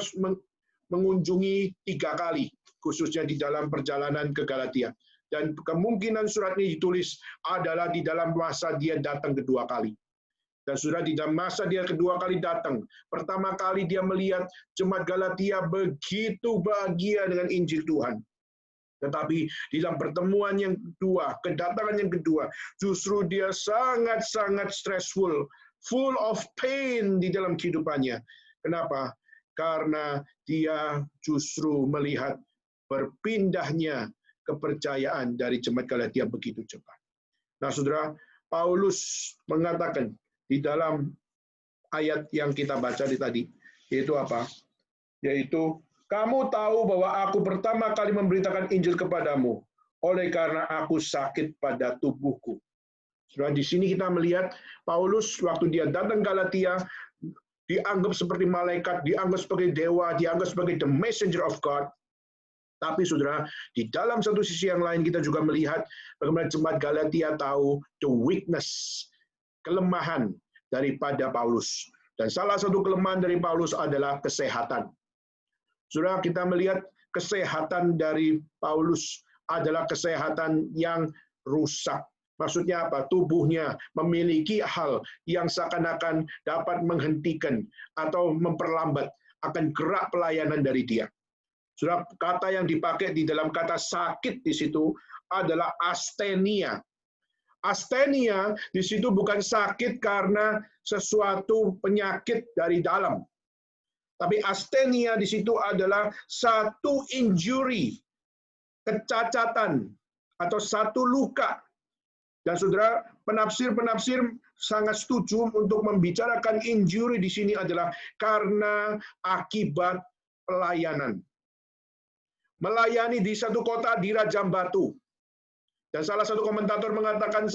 Speaker 1: mengunjungi 3 kali, khususnya di dalam perjalanan ke Galatia. Dan kemungkinan surat ini ditulis adalah di dalam masa dia datang kedua kali. Dan sudah di dalam masa dia kedua kali datang, pertama kali dia melihat jemaat Galatia begitu bahagia dengan Injil Tuhan. Tetapi di dalam pertemuan yang kedua, kedatangan yang kedua, justru dia sangat-sangat stressful, full of pain di dalam kehidupannya. Kenapa? Karena dia justru melihat berpindahnya kepercayaan dari jemaat Galatia begitu cepat. Nah, saudara, Paulus mengatakan di dalam ayat yang kita baca tadi, yaitu apa? Yaitu, kamu tahu bahwa aku pertama kali memberitakan Injil kepadamu, oleh karena aku sakit pada tubuhku. Saudara, di sini kita melihat Paulus waktu dia datang Galatia, dianggap seperti malaikat, dianggap sebagai dewa, dianggap sebagai the messenger of God. Tapi saudara, di dalam satu sisi yang lain kita juga melihat bagaimana jemaat Galatia tahu the weakness, kelemahan daripada Paulus. Dan salah satu kelemahan dari Paulus adalah kesehatan. Saudara, kita melihat kesehatan dari Paulus adalah kesehatan yang rusak. Maksudnya apa? Tubuhnya memiliki hal yang seakan-akan dapat menghentikan atau memperlambat akan gerak pelayanan dari dia. Saudara, kata yang dipakai di dalam kata sakit di situ adalah asthenia. Asthenia di situ bukan sakit karena sesuatu penyakit dari dalam. Tapi asthenia di situ adalah satu injury, kecacatan, atau satu luka. Dan saudara, penafsir-penafsir sangat setuju untuk membicarakan injury di sini adalah karena akibat pelayanan. Melayani di satu kota dirajam batu. Dan salah satu komentator mengatakan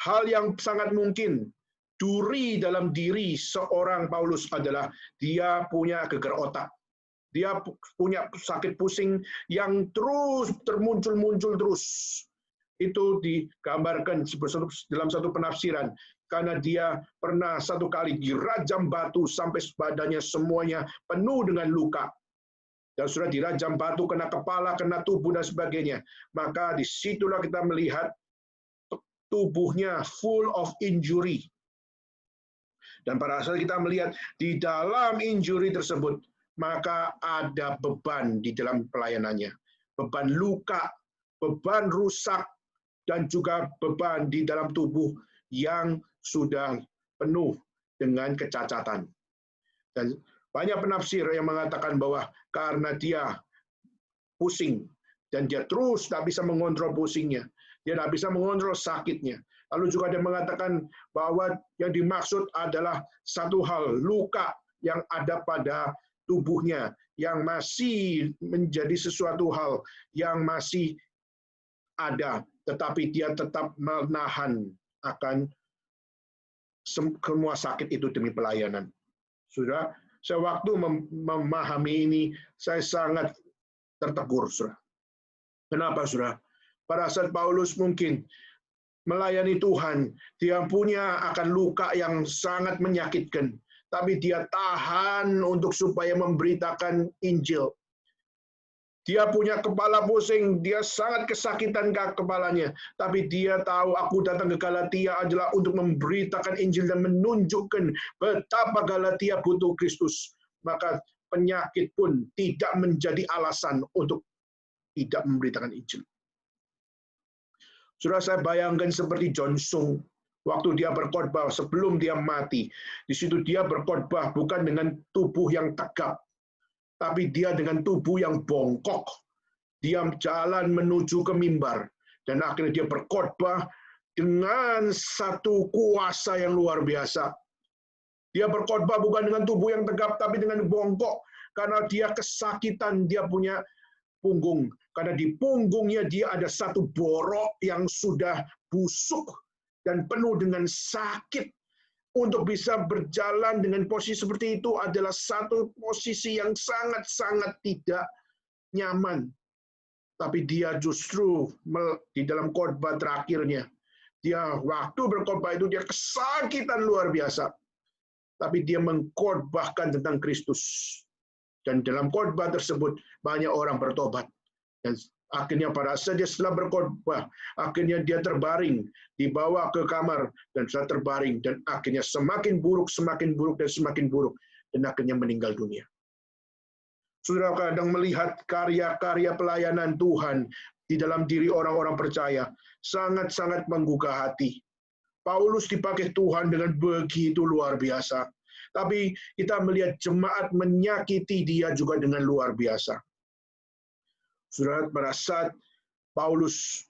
Speaker 1: hal yang sangat mungkin duri dalam diri seorang Paulus adalah dia punya gegar otak. Dia punya sakit pusing yang terus termuncul-muncul terus. Itu digambarkan dalam satu penafsiran. Karena dia pernah satu kali dirajam batu sampai badannya semuanya penuh dengan luka. Dan sudah dirajam batu, kena kepala, kena tubuh, dan sebagainya. Maka disitulah kita melihat tubuhnya full of injury. Dan pada saat kita melihat di dalam injury tersebut, maka ada beban di dalam pelayanannya. Beban luka, beban rusak, dan juga beban di dalam tubuh yang sudah penuh dengan kecacatan. Dan banyak penafsir yang mengatakan bahwa karena dia pusing dan dia terus tidak bisa mengontrol pusingnya, dia tidak bisa mengontrol sakitnya. Lalu juga dia mengatakan bahwa yang dimaksud adalah satu hal, luka yang ada pada tubuhnya, yang masih menjadi sesuatu hal yang masih ada, tetapi dia tetap menahan akan semua sakit itu demi pelayanan. Saudara, saya waktu memahami ini, saya sangat tertegur, saudara. Kenapa, saudara? Pada saat Paulus mungkin melayani Tuhan, dia punya akan luka yang sangat menyakitkan, tapi dia tahan untuk supaya memberitakan Injil. Dia punya kepala pusing, dia sangat kesakitan kepalanya, tapi dia tahu aku datang ke Galatia adalah untuk memberitakan Injil dan menunjukkan betapa Galatia butuh Kristus. Maka penyakit pun tidak menjadi alasan untuk tidak memberitakan Injil. Sudah saya bayangkan seperti John Sung, waktu dia berkhotbah sebelum dia mati. Di situ dia berkhotbah bukan dengan tubuh yang tegap, tapi dia dengan tubuh yang bongkok. Dia jalan menuju ke mimbar. Dan akhirnya dia berkhotbah dengan satu kuasa yang luar biasa. Dia berkhotbah bukan dengan tubuh yang tegap, tapi dengan bongkok. Karena dia kesakitan, dia punya punggung. Karena di punggungnya dia ada satu borok yang sudah busuk dan penuh dengan sakit. Untuk bisa berjalan dengan posisi seperti itu adalah satu posisi yang sangat-sangat tidak nyaman. Tapi dia justru di dalam khotbah terakhirnya, dia waktu berkhotbah itu dia kesakitan luar biasa. Tapi dia mengkhotbahkan tentang Kristus. Dan dalam khotbah tersebut banyak orang bertobat. Dan akhirnya pada saat dia setelah berkhotbah, akhirnya dia terbaring, dibawa ke kamar, dan sudah terbaring, dan akhirnya semakin buruk, dan semakin buruk, dan akhirnya meninggal dunia. Saudara kadang melihat karya-karya pelayanan Tuhan di dalam diri orang-orang percaya, sangat-sangat menggugah hati. Paulus dipakai Tuhan dengan begitu luar biasa. Tapi kita melihat jemaat menyakiti dia juga dengan luar biasa. Saudara, pada saat Paulus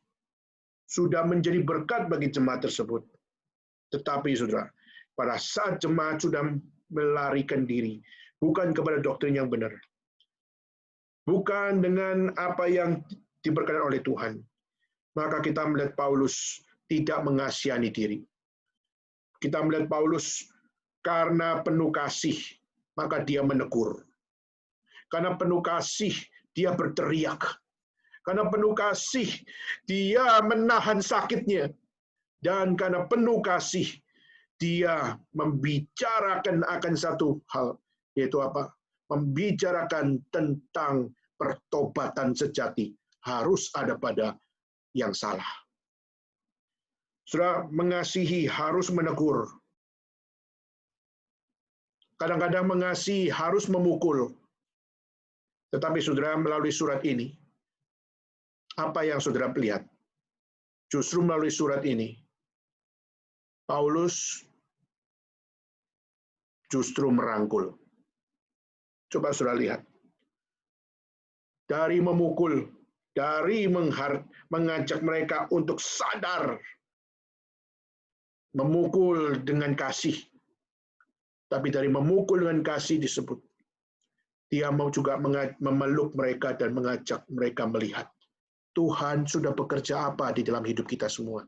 Speaker 1: sudah menjadi berkat bagi jemaat tersebut, tetapi saudara, pada saat jemaat sudah melarikan diri, bukan kepada doktrin yang benar, bukan dengan apa yang diberkati oleh Tuhan, maka kita melihat Paulus tidak mengasihani diri. Kita melihat Paulus karena penuh kasih, maka dia menegur. Karena penuh kasih, dia berteriak. Karena penuh kasih, dia menahan sakitnya. Dan karena penuh kasih, dia membicarakan akan satu hal, yaitu apa? Membicarakan tentang pertobatan sejati. Harus ada pada yang salah. Saudara, mengasihi harus menegur. Kadang-kadang mengasihi harus memukul. Tetapi saudara, melalui surat ini, apa yang saudara lihat? Justru melalui surat ini, Paulus justru merangkul. Coba saudara lihat. Dari memukul, dari mengajak mereka untuk sadar, memukul dengan kasih. Tapi dari memukul dengan kasih disebut, dia mau juga memeluk mereka dan mengajak mereka melihat Tuhan sudah bekerja apa di dalam hidup kita semua.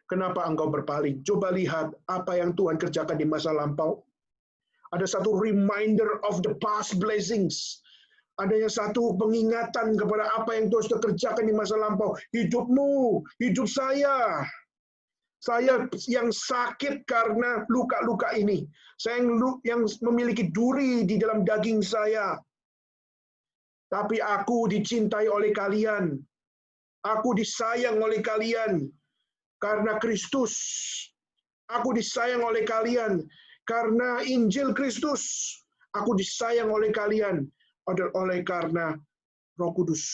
Speaker 1: Kenapa engkau berpaling? Coba lihat apa yang Tuhan kerjakan di masa lampau. Ada satu reminder of the past blessings. Adanya satu pengingatan kepada apa yang Tuhan sudah kerjakan di masa lampau. Hidupmu, hidup saya. Saya yang sakit karena luka-luka ini. Saya yang memiliki duri di dalam daging saya. Tapi aku dicintai oleh kalian. Aku disayang oleh kalian karena Kristus. Aku disayang oleh kalian karena Injil Kristus. Aku disayang oleh kalian oleh karena Roh Kudus.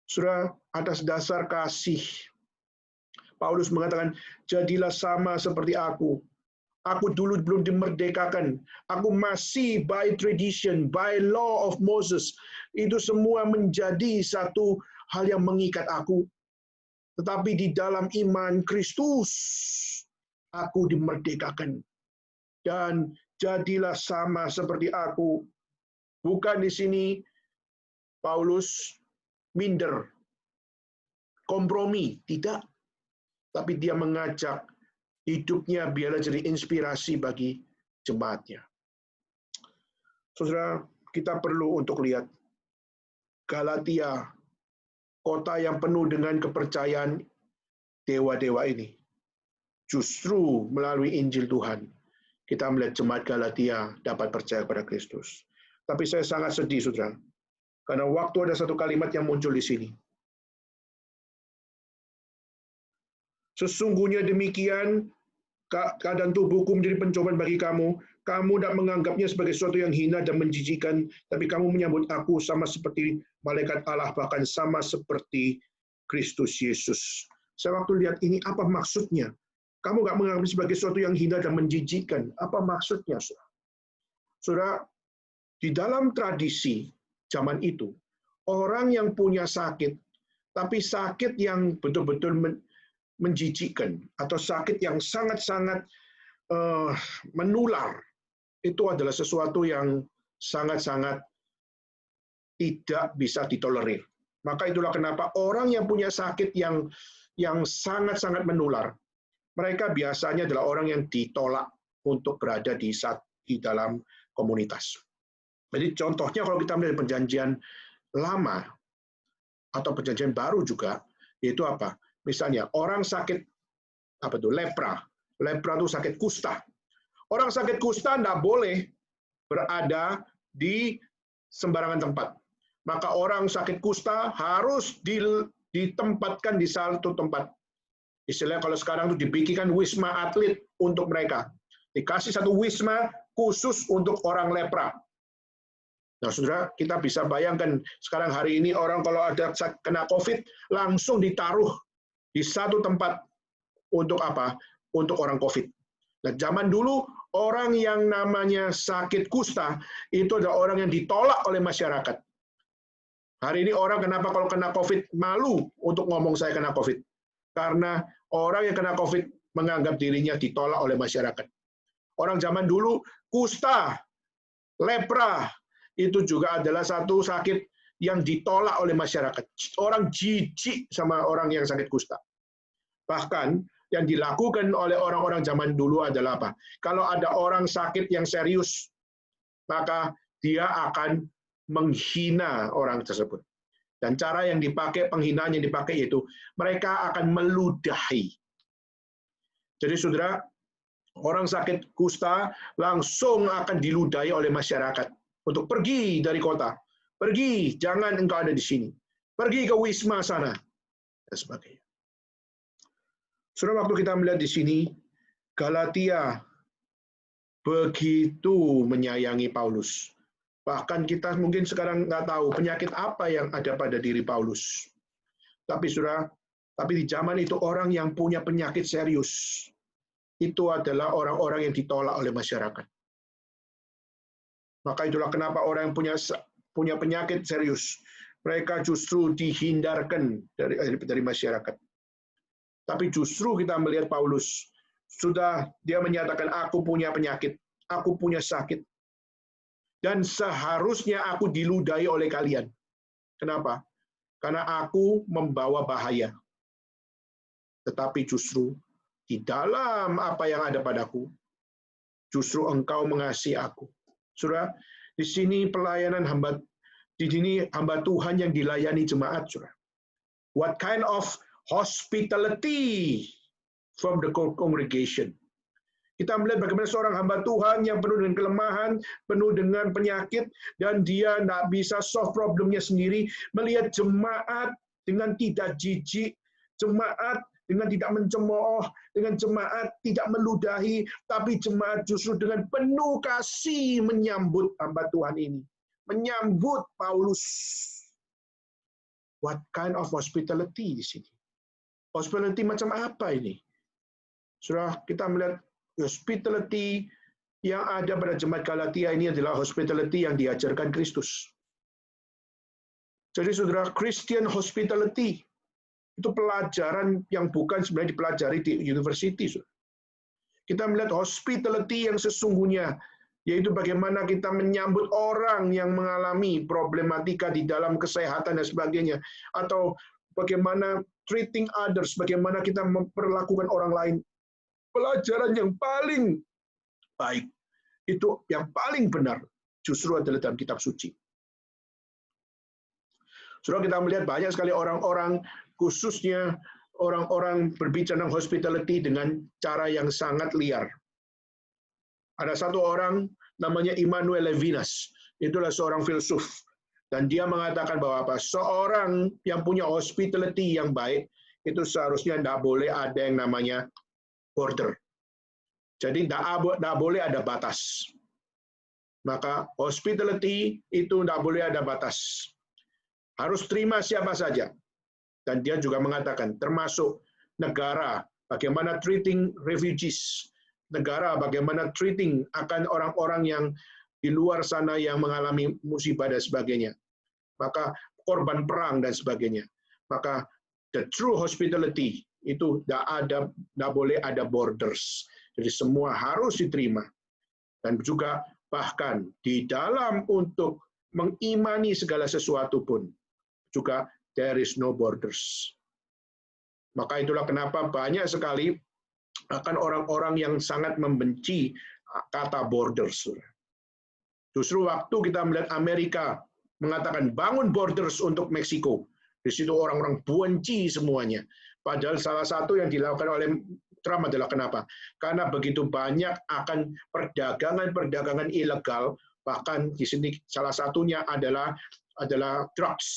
Speaker 1: Saudara, atas dasar kasih, Paulus mengatakan, jadilah sama seperti aku. Aku dulu belum dimerdekakan. Aku masih by tradition, by law of Moses. Itu semua menjadi satu hal yang mengikat aku. Tetapi di dalam iman Kristus, aku dimerdekakan. Dan jadilah sama seperti aku. Bukan di sini Paulus minder, kompromi, tidak. Tapi dia mengajak hidupnya biarlah jadi inspirasi bagi jemaatnya. Saudara, kita perlu untuk lihat Galatia, kota yang penuh dengan kepercayaan dewa-dewa ini. Justru melalui Injil Tuhan, kita melihat jemaat Galatia dapat percaya pada Kristus. Tapi saya sangat sedih, saudara, karena waktu ada satu kalimat yang muncul di sini. Sesungguhnya demikian, keadaan tubuhku menjadi pencobaan bagi kamu. Kamu tidak menganggapnya sebagai sesuatu yang hina dan menjijikan, tapi kamu menyambut aku sama seperti malaikat Allah, bahkan sama seperti Kristus Yesus. Saya waktu lihat ini, apa maksudnya? Kamu nggak menganggapnya sebagai sesuatu yang hina dan menjijikan. Apa maksudnya, saudara? Saudara, di dalam tradisi zaman itu, orang yang punya sakit, tapi sakit yang betul-betul menjijikkan atau sakit yang sangat-sangat menular, itu adalah sesuatu yang sangat-sangat tidak bisa ditolerir. Maka itulah kenapa orang yang punya sakit yang sangat-sangat menular, mereka biasanya adalah orang yang ditolak untuk berada di dalam komunitas. Jadi contohnya kalau kita melihat perjanjian lama atau perjanjian baru juga, yaitu apa? Misalnya orang sakit lepra. Lepra itu sakit kusta. Orang sakit kusta tidak boleh berada di sembarangan tempat. Maka orang sakit kusta harus ditempatkan di satu tempat. Istilahnya kalau sekarang itu dibikinkan wisma atlet untuk mereka. Dikasih satu wisma khusus untuk orang lepra. Nah, saudara, kita bisa bayangkan sekarang hari ini orang kalau ada kena COVID langsung ditaruh di satu tempat untuk apa? Untuk orang COVID. Nah, zaman dulu orang yang namanya sakit kusta itu adalah orang yang ditolak oleh masyarakat. Hari ini orang kenapa kalau kena COVID malu untuk ngomong saya kena COVID? Karena orang yang kena COVID menganggap dirinya ditolak oleh masyarakat. Orang zaman dulu kusta, lepra, itu juga adalah satu sakit yang ditolak oleh masyarakat. Orang jijik sama orang yang sakit kusta. Bahkan yang dilakukan oleh orang-orang zaman dulu adalah apa? Kalau ada orang sakit yang serius, maka dia akan menghina orang tersebut. Dan cara yang dipakai, penghinaan yang dipakai itu, mereka akan meludahi. Jadi saudara, orang sakit kusta langsung akan diludahi oleh masyarakat untuk pergi dari kota. Pergi, jangan engkau ada di sini. Pergi ke Wisma sana, dan sebagainya. Saudara, waktu kita melihat di sini, Galatia begitu menyayangi Paulus. Bahkan kita mungkin sekarang nggak tahu penyakit apa yang ada pada diri Paulus. Tapi saudara, tapi di zaman itu orang yang punya penyakit serius, itu adalah orang-orang yang ditolak oleh masyarakat. Maka itulah kenapa orang yang punya penyakit serius, mereka justru dihindarkan dari masyarakat. Tapi justru kita melihat Paulus, sudah dia menyatakan, aku punya penyakit, aku punya sakit, dan seharusnya aku diludahi oleh kalian. Kenapa? Karena aku membawa bahaya. Tetapi justru di dalam apa yang ada padaku, justru engkau mengasihi aku. Saudara, di sini pelayanan hamba, di sini hamba Tuhan yang dilayani jemaat, saudara. What kind of hospitality from the congregation? Kita melihat bagaimana seorang hamba Tuhan yang penuh dengan kelemahan, penuh dengan penyakit, dan dia tidak bisa solve problemnya sendiri, melihat jemaat dengan tidak jijik, jemaat dengan tidak mencemooh, dengan jemaat tidak meludahi, tapi jemaat justru dengan penuh kasih menyambut hamba Tuhan ini. Menyambut Paulus. What kind of hospitality di sini? Hospitality macam apa ini? Saudara, kita melihat hospitality yang ada pada jemaat Galatia ini adalah hospitality yang diajarkan Kristus. Jadi saudara, Christian hospitality itu pelajaran yang bukan sebenarnya dipelajari di university. Saudara. Kita melihat hospitality yang sesungguhnya, yaitu bagaimana kita menyambut orang yang mengalami problematika di dalam kesehatan dan sebagainya, atau bagaimana treating others, bagaimana kita memperlakukan orang lain. Pelajaran yang paling baik, itu yang paling benar, justru adalah dalam kitab suci. Saudara, kita melihat banyak sekali orang-orang, khususnya orang-orang berbicara tentang hospitality dengan cara yang sangat liar. Ada satu orang namanya Immanuel Levinas, itulah seorang filsuf, dan dia mengatakan bahwa apa? Seorang yang punya hospitality yang baik, itu seharusnya tidak boleh ada yang namanya border. Jadi tidak boleh ada batas. Maka hospitality itu tidak boleh ada batas. Harus terima siapa saja. Dan dia juga mengatakan, termasuk negara, bagaimana treating refugees, negara bagaimana treating akan orang-orang yang di luar sana yang mengalami musibah dan sebagainya. Maka korban perang dan sebagainya. Maka the true hospitality itu tidak boleh ada borders. Jadi semua harus diterima. Dan juga bahkan di dalam untuk mengimani segala sesuatu pun juga there is no borders. Maka itulah kenapa banyak sekali akan orang-orang yang sangat membenci kata borders. Justru waktu kita melihat Amerika mengatakan bangun borders untuk Meksiko, di situ orang-orang benci semuanya. Padahal salah satu yang dilakukan oleh Trump adalah kenapa? Karena begitu banyak akan perdagangan ilegal, bahkan di sini salah satunya adalah drugs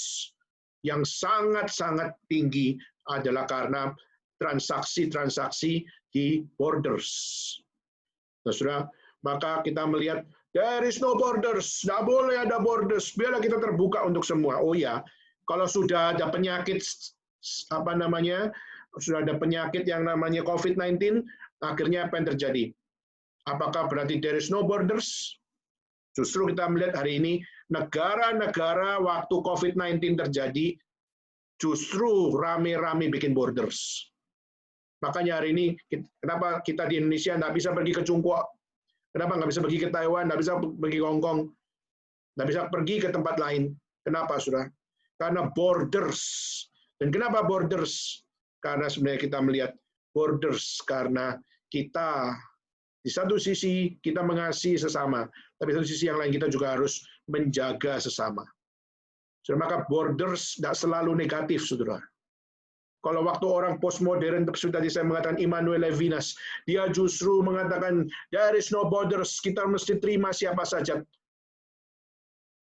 Speaker 1: yang sangat-sangat tinggi adalah karena transaksi-transaksi di borders. Nah, saudara, maka kita melihat there is no borders, tidak boleh ada borders, biarlah kita terbuka untuk semua. Oh ya, kalau sudah ada penyakit sudah ada penyakit yang namanya COVID-19, akhirnya apa yang terjadi? Apakah berarti there is no borders? Justru kita melihat hari ini negara-negara waktu COVID-19 terjadi justru rame-rame bikin borders. Makanya hari ini, kenapa kita di Indonesia nggak bisa pergi ke Tiongkok? Kenapa nggak bisa pergi ke Taiwan? Nggak bisa pergi ke Hong Kong? Nggak bisa pergi ke tempat lain? Kenapa, Saudara? Karena borders. Dan kenapa borders? Karena sebenarnya kita melihat borders karena kita di satu sisi kita mengasihi sesama, tapi di satu sisi yang lain kita juga harus menjaga sesama. Saudara, maka borders tidak selalu negatif, Saudara. Kalau waktu orang postmodern, sudah tadi saya mengatakan Immanuel Levinas, dia justru mengatakan, there is no borders, kita mesti terima siapa saja.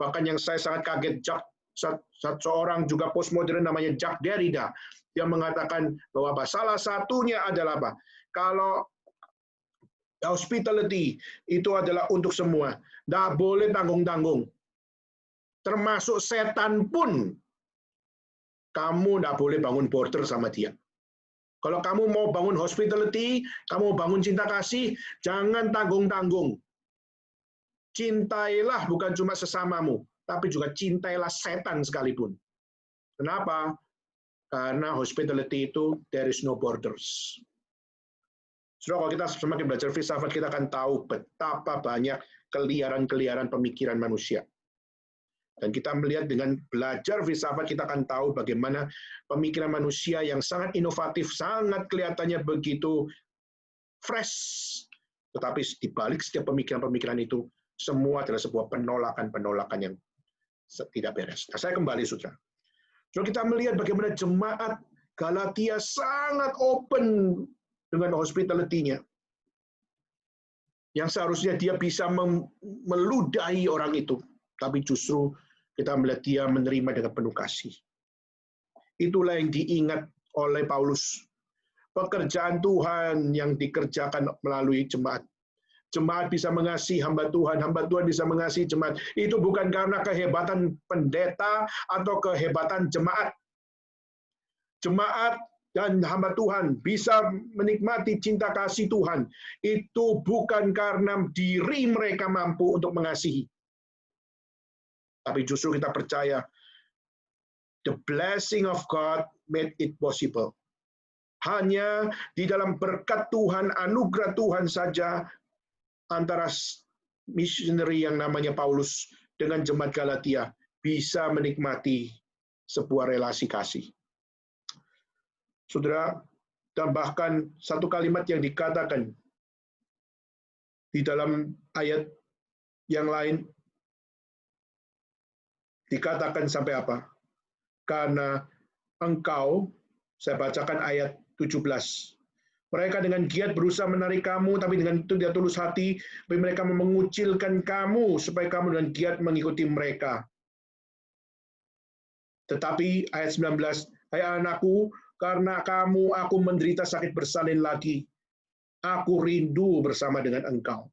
Speaker 1: Bahkan yang saya sangat kaget, seorang juga postmodern namanya Jacques Derrida, dia mengatakan bahwa salah satunya adalah apa? Kalau hospitality itu adalah untuk semua, tidak boleh tanggung-tanggung. Termasuk setan pun, kamu tidak boleh bangun border sama dia. Kalau kamu mau bangun hospitality, kamu mau bangun cinta kasih, jangan tanggung-tanggung. Cintailah bukan cuma sesamamu, tapi juga cintailah setan sekalipun. Kenapa? Karena hospitality itu there is no borders. Saudara, kalau kita semakin belajar filsafat, kita akan tahu betapa banyak keliaran-keliaran pemikiran manusia. Dan kita melihat dengan belajar filsafat, kita akan tahu bagaimana pemikiran manusia yang sangat inovatif, sangat kelihatannya begitu fresh. Tetapi di balik setiap pemikiran-pemikiran itu, semua adalah sebuah penolakan-penolakan yang tidak beres. Nah, saya kembali, saudara. Jadi kita melihat bagaimana jemaat Galatia sangat open dengan hospitality-nya. Yang seharusnya dia bisa meludahi orang itu. Tapi justru kita melihat dia menerima dengan penuh kasih. Itulah yang diingat oleh Paulus. Pekerjaan Tuhan yang dikerjakan melalui jemaat. Jemaat bisa mengasihi hamba Tuhan bisa mengasihi jemaat. Itu bukan karena kehebatan pendeta atau kehebatan jemaat. Jemaat dan hamba Tuhan bisa menikmati cinta kasih Tuhan. Itu bukan karena diri mereka mampu untuk mengasihi. Tapi justru kita percaya, the blessing of God made it possible. Hanya di dalam berkat Tuhan, anugerah Tuhan saja, antara missionary yang namanya Paulus dengan jemaat Galatia bisa menikmati sebuah relasi kasih. Saudara, dan bahkan satu kalimat yang dikatakan di dalam ayat yang lain, dikatakan sampai apa? Karena engkau, saya bacakan ayat 17, mereka dengan giat berusaha menarik kamu, tapi dengan itu dia tulus hati, tapi mereka mengucilkan kamu, supaya kamu dengan giat mengikuti mereka. Tetapi ayat 19, hai anakku, karena kamu aku menderita sakit bersalin lagi, aku rindu bersama dengan engkau.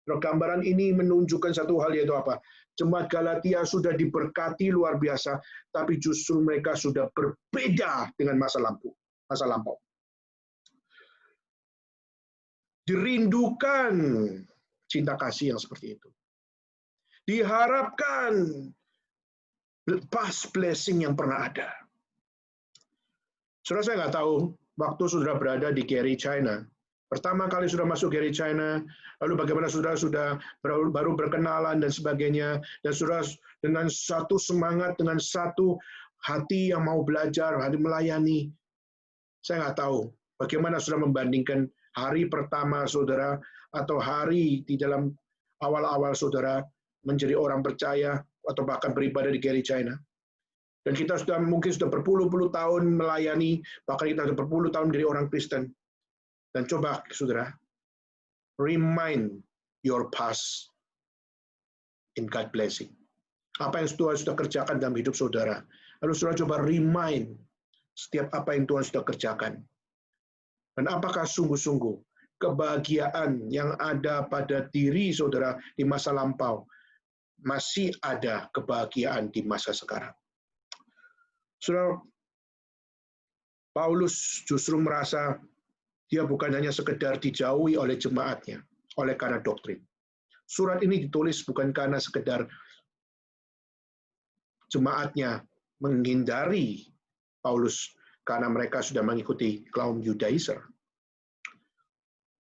Speaker 1: Gambaran ini menunjukkan satu hal, yaitu apa? Jemaat Galatia sudah diberkati luar biasa, tapi justru mereka sudah berbeda dengan masa lampau. Dirindukan cinta kasih yang seperti itu. Diharapkan past blessing yang pernah ada. Saudara, saya nggak tahu waktu saudara berada di Gary, China. Pertama kali sudah masuk Gary, China, lalu bagaimana saudara sudah baru berkenalan dan sebagainya, dan saudara dengan satu semangat, dengan satu hati yang mau belajar, hati melayani. Saya nggak tahu bagaimana saudara membandingkan hari pertama saudara atau hari di dalam awal-awal saudara menjadi orang percaya atau bahkan beribadah di Gary, China. Dan kita mungkin sudah berpuluh-puluh tahun melayani, bahkan kita sudah berpuluh tahun menjadi orang Kristen. Dan coba saudara, remind your past in God blessing. Apa yang Tuhan sudah kerjakan dalam hidup saudara. Lalu saudara coba remind setiap apa yang Tuhan sudah kerjakan. Dan apakah sungguh-sungguh kebahagiaan yang ada pada diri saudara di masa lampau masih ada kebahagiaan di masa sekarang. Saudara, Paulus justru merasa dia bukan hanya sekedar dijauhi oleh jemaatnya, oleh karena doktrin. Surat ini ditulis bukan karena sekedar jemaatnya menghindari Paulus karena mereka sudah mengikuti kaum Yudaizer.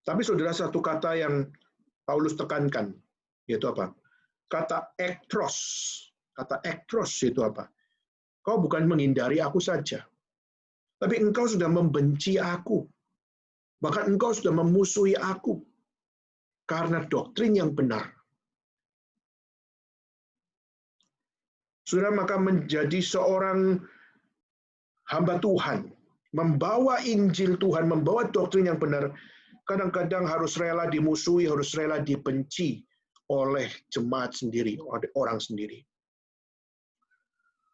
Speaker 1: Tapi saudara, satu kata yang Paulus tekankan, yaitu apa? Kata ektros. Kata ektros itu apa? Kau bukan menghindari aku saja, tapi engkau sudah membenci aku. Bahkan engkau sudah memusuhi aku karena doktrin yang benar. Saudara, maka menjadi seorang hamba Tuhan, membawa Injil Tuhan, membawa doktrin yang benar, kadang-kadang harus rela dimusuhi, harus rela dibenci oleh jemaat sendiri, oleh orang sendiri.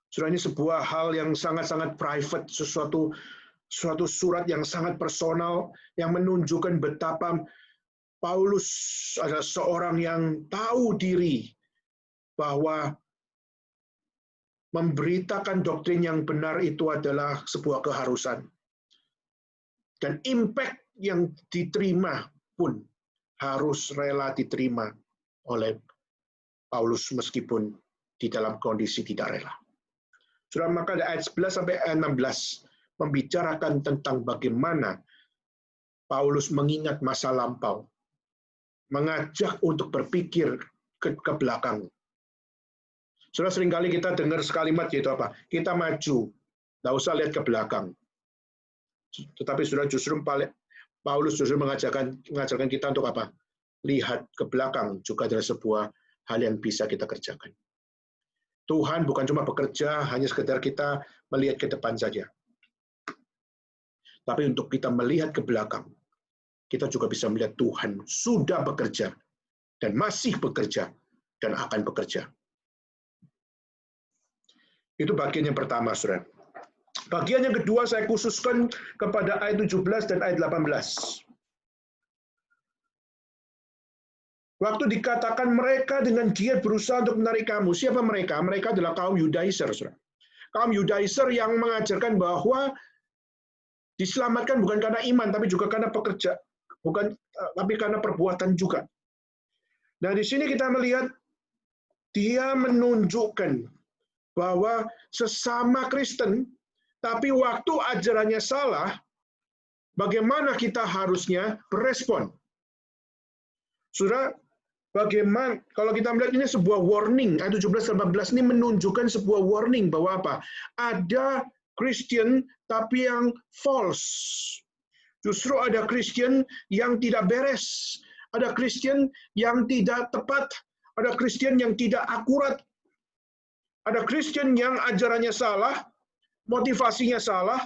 Speaker 1: Saudara, ini sebuah hal yang sangat-sangat private, suatu surat yang sangat personal, yang menunjukkan betapa Paulus adalah seorang yang tahu diri bahwa memberitakan doktrin yang benar itu adalah sebuah keharusan. Dan impact yang diterima pun harus rela diterima oleh Paulus meskipun di dalam kondisi tidak rela. Saudara, maka ayat 11 sampai 16 membicarakan tentang bagaimana Paulus mengingat masa lampau, mengajak untuk berpikir ke belakang. Saudara, seringkali kita dengar sekalimat yaitu apa? Kita maju, tidak usah lihat ke belakang. Tetapi saudara, justru Paulus justru mengajarkan kita untuk apa? Lihat ke belakang juga adalah sebuah hal yang bisa kita kerjakan. Tuhan bukan cuma bekerja hanya sekedar kita melihat ke depan saja. Tapi untuk kita melihat ke belakang, kita juga bisa melihat Tuhan sudah bekerja dan masih bekerja dan akan bekerja. Itu bagian yang pertama, saudara. Bagian yang kedua saya khususkan kepada ayat 17 dan ayat 18. Waktu dikatakan mereka dengan giat berusaha untuk menarik kamu. Siapa mereka? Mereka adalah kaum Yudaizer, saudara. Kaum Yudaizer yang mengajarkan bahwa diselamatkan bukan karena iman, tapi juga karena pekerja. Tapi karena perbuatan juga. Nah, di sini kita melihat dia menunjukkan bahwa sesama Kristen, tapi waktu ajarannya salah, bagaimana kita harusnya berespon. Saudara, bagaimana kalau kita melihat ini sebuah warning, ayat 17-18 ini menunjukkan sebuah warning bahwa apa? Ada Christian tapi yang false. Justru ada Christian yang tidak beres. Ada Christian yang tidak tepat. Ada Christian yang tidak akurat. Ada Christian yang ajarannya salah, motivasinya salah,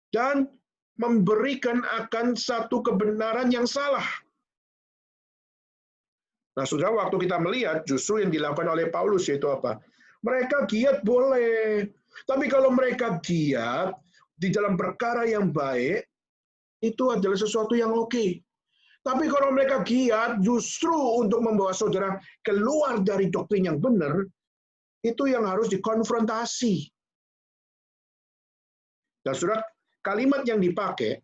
Speaker 1: dan memberikan akan satu kebenaran yang salah. Nah, saudara, waktu kita melihat justru yang dilakukan oleh Paulus yaitu apa? Mereka giat boleh, tapi kalau mereka giat di dalam perkara yang baik, itu adalah sesuatu yang oke. Tapi kalau mereka giat justru untuk membawa saudara keluar dari doktrin yang benar, itu yang harus dikonfrontasi. Dan saudara, kalimat yang dipakai,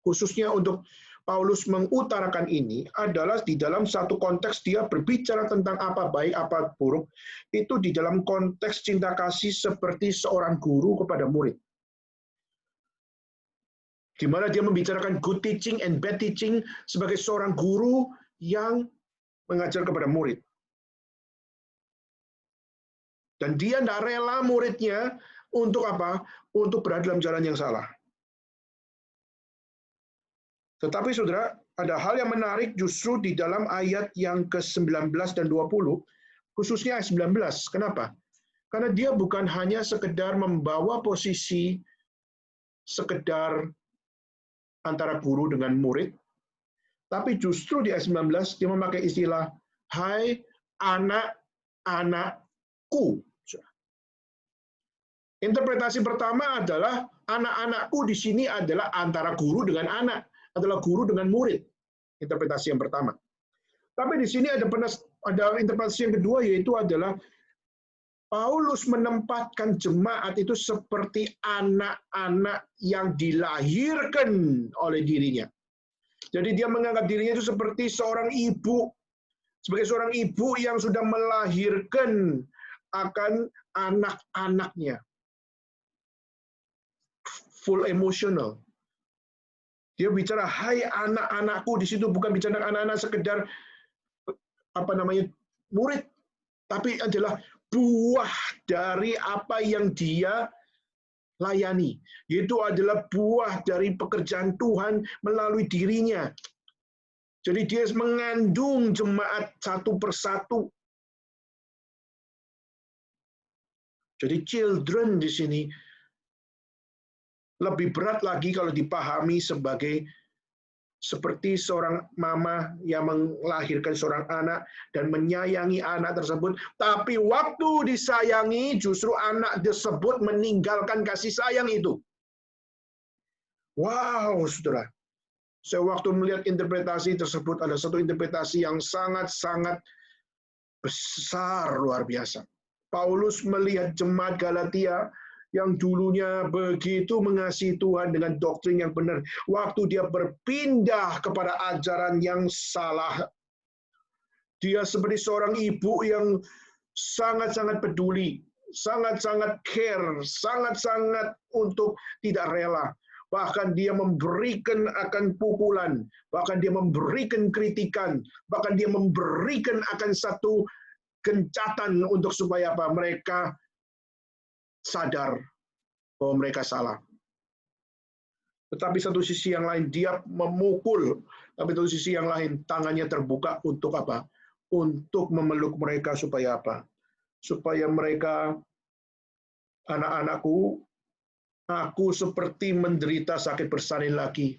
Speaker 1: khususnya untuk Paulus mengutarakan ini adalah di dalam satu konteks dia berbicara tentang apa baik, apa buruk, itu di dalam konteks cinta kasih seperti seorang guru kepada murid. Di mana dia membicarakan good teaching and bad teaching sebagai seorang guru yang mengajar kepada murid. Dan dia tidak rela muridnya untuk apa? Untuk berada dalam jalan yang salah. Tetapi saudara, ada hal yang menarik justru di dalam ayat yang ke-19 dan 20, khususnya ayat 19. Kenapa? Karena dia bukan hanya sekedar membawa posisi sekedar antara guru dengan murid, tapi justru di ayat 19 dia memakai istilah, hai anak-anakku. Interpretasi pertama adalah anak-anakku di sini adalah antara guru dengan anak, adalah guru dengan murid. Interpretasi yang pertama. Tapi di sini ada interpretasi yang kedua, yaitu adalah Paulus menempatkan jemaat itu seperti anak-anak yang dilahirkan oleh dirinya. Jadi dia menganggap dirinya itu seperti seorang ibu, sebagai seorang ibu yang sudah melahirkan akan anak-anaknya. Full emotional. Dia bicara, hai anak-anakku, di situ bukan bicara anak-anak sekedar murid, tapi adalah buah dari apa yang dia layani. Itu adalah buah dari pekerjaan Tuhan melalui dirinya. Jadi dia mengandung jemaat satu persatu. Jadi children di sini lebih berat lagi kalau dipahami seperti seorang mama yang melahirkan seorang anak dan menyayangi anak tersebut, tapi waktu disayangi justru anak tersebut meninggalkan kasih sayang itu. Wow, saudara. Saya waktu melihat interpretasi tersebut, ada satu interpretasi yang sangat-sangat besar, luar biasa. Paulus melihat jemaat Galatia yang dulunya begitu mengasihi Tuhan dengan doktrin yang benar. Waktu dia berpindah kepada ajaran yang salah, dia seperti seorang ibu yang sangat-sangat peduli, sangat-sangat care, sangat-sangat untuk tidak rela. Bahkan dia memberikan akan pukulan, bahkan dia memberikan kritikan, bahkan dia memberikan akan satu gencatan untuk supaya apa? Mereka sadar bahwa mereka salah. Tetapi satu sisi yang lain dia memukul, tapi satu sisi yang lain tangannya terbuka untuk apa? Untuk memeluk mereka supaya apa? Supaya mereka, anak-anakku, aku seperti menderita sakit bersalin lagi.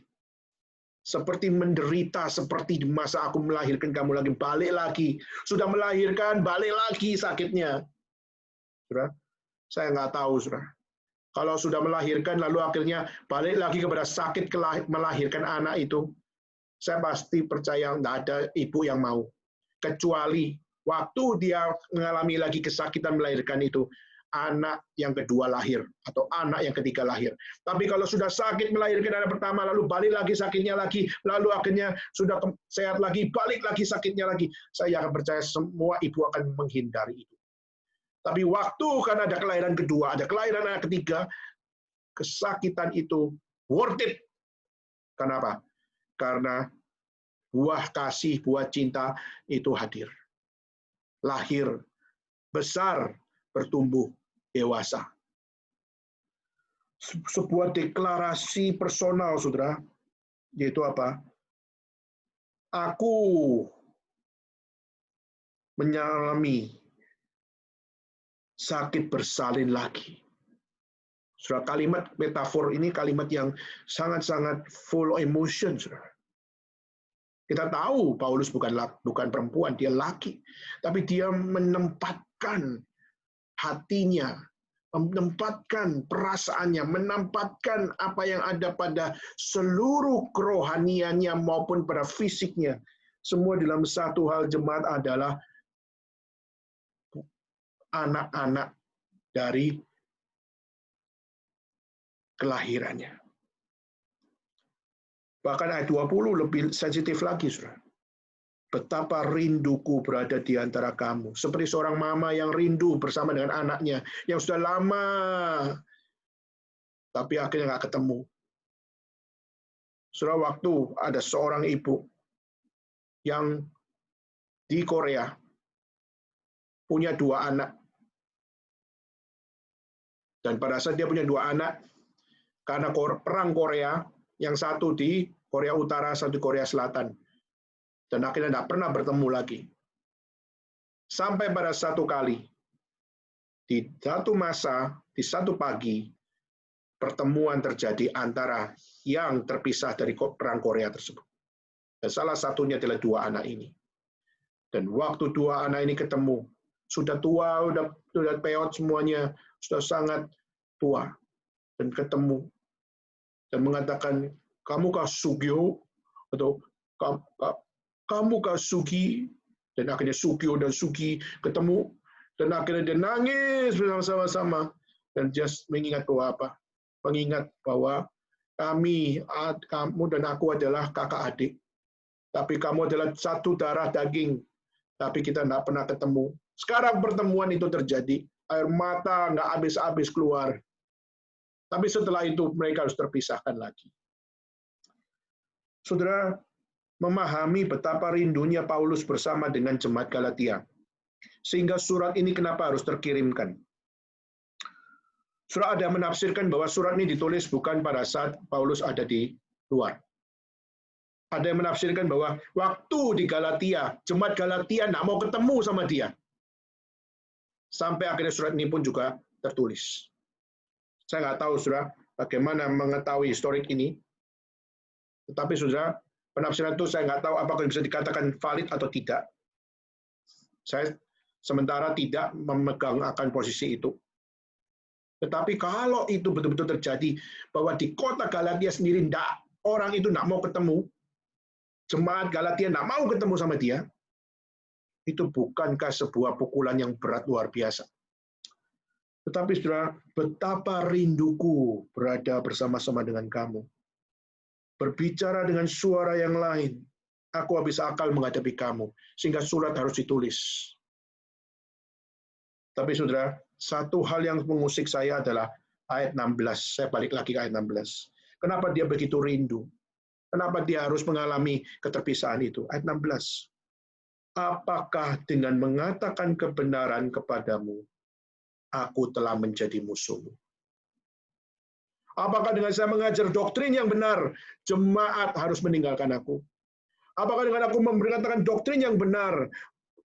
Speaker 1: Seperti menderita seperti di masa aku melahirkan kamu lagi, balik lagi. Sudah melahirkan, balik lagi sakitnya. Saudara, saya nggak tahu, saudara. Kalau sudah melahirkan, lalu akhirnya balik lagi kepada sakit melahirkan anak itu, saya pasti percaya nggak ada ibu yang mau. Kecuali waktu dia mengalami lagi kesakitan melahirkan itu, anak yang kedua lahir, atau anak yang ketiga lahir. Tapi kalau sudah sakit melahirkan anak pertama, lalu balik lagi sakitnya lagi, lalu akhirnya sudah sehat lagi, balik lagi sakitnya lagi, saya akan percaya semua ibu akan menghindari itu. Tapi waktu kan ada kelahiran kedua, ada kelahiran anak ketiga, kesakitan itu worth it. Kenapa? Karena buah kasih, buah cinta itu hadir. Lahir, besar, bertumbuh, dewasa. Sebuah deklarasi personal, saudara, yaitu apa? Aku mengalami sakit bersalin lagi. Saudara, kalimat metafor ini kalimat yang sangat-sangat full emotion, saudara. Kita tahu Paulus bukan perempuan, dia laki. Tapi dia menempatkan hatinya, menempatkan perasaannya, menempatkan apa yang ada pada seluruh kerohaniannya maupun pada fisiknya. Semua dalam satu hal jemaat adalah anak-anak dari kelahirannya. Bahkan ayat 20 lebih sensitif lagi, saudara. Betapa rinduku berada di antara kamu. Seperti seorang mama yang rindu bersama dengan anaknya, yang sudah lama, tapi akhirnya nggak ketemu. Saudara, waktu ada seorang ibu yang di Korea punya 2 anak. Dan pada saat dia punya 2 anak, karena perang Korea, yang satu di Korea Utara, satu di Korea Selatan. Dan akhirnya tidak pernah bertemu lagi. Sampai pada satu kali, di satu masa, di satu pagi, pertemuan terjadi antara yang terpisah dari perang Korea tersebut. Dan salah satunya adalah 2 anak ini. Dan waktu 2 anak ini ketemu, sudah tua, sudah peot semuanya, sudah sangat tua. Dan ketemu. Dan mengatakan, kamukah Sugyo? Atau kamukah Sugi? Dan akhirnya Sugyo dan Sugi ketemu. Dan akhirnya dia nangis bersama-sama. Dan just mengingat bahwa apa? Mengingat bahwa kamu dan aku adalah kakak adik. Tapi kamu adalah satu darah daging. Tapi kita tidak pernah ketemu. Sekarang pertemuan itu terjadi. air mata nggak habis-habis keluar. Tapi setelah itu mereka harus terpisahkan lagi. Saudara, memahami betapa rindunya Paulus bersama dengan jemaat Galatia. Sehingga surat ini kenapa harus terkirimkan. Saudara, ada yang menafsirkan bahwa surat ini ditulis bukan pada saat Paulus ada di luar. Ada yang menafsirkan bahwa waktu di Galatia, jemaat Galatia nggak mau ketemu sama dia. Sampai akhirnya surat ini pun juga tertulis. Saya nggak tahu, saudara, bagaimana mengetahui historik ini. Tetapi, saudara, penafsiran itu saya nggak tahu apakah bisa dikatakan valid atau tidak. Saya sementara tidak memegang akan posisi itu. Tetapi kalau itu betul-betul terjadi, bahwa di kota Galatia sendiri orang itu nggak mau ketemu, jemaat Galatia nggak mau ketemu sama dia, itu bukankah sebuah pukulan yang berat luar biasa? Tetapi saudara, betapa rinduku berada bersama-sama dengan kamu. Berbicara dengan suara yang lain, aku habis akal menghadapi kamu, sehingga surat harus ditulis. Tapi saudara, satu hal yang mengusik saya adalah ayat 16. Saya balik lagi ke ayat 16. Kenapa dia begitu rindu? Kenapa dia harus mengalami keterpisahan itu? Ayat 16. Apakah dengan mengatakan kebenaran kepadamu, aku telah menjadi musuhmu? Apakah dengan saya mengajar doktrin yang benar, jemaat harus meninggalkan aku? Apakah dengan aku memberitakan doktrin yang benar,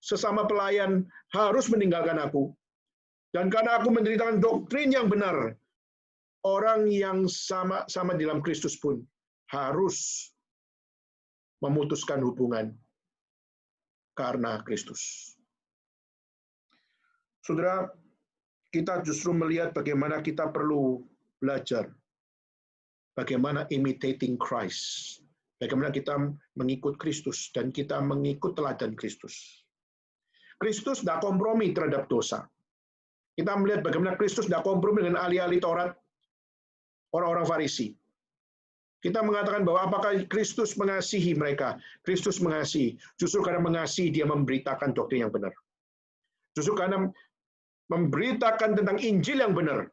Speaker 1: sesama pelayan harus meninggalkan aku? Dan karena aku menderitakan doktrin yang benar, orang yang sama di dalam Kristus pun harus memutuskan hubungan karena Kristus. Saudara, kita justru melihat bagaimana kita perlu belajar bagaimana imitating Christ, bagaimana kita mengikut Kristus dan kita mengikut teladan Kristus. Kristus tidak kompromi terhadap dosa. Kita melihat bagaimana Kristus tidak kompromi dengan ahli-ahli Taurat, orang-orang Farisi. Kita mengatakan bahwa apakah Kristus mengasihi mereka? Kristus mengasihi. Justru karena mengasihi, dia memberitakan doktrin yang benar. Justru karena memberitakan tentang Injil yang benar,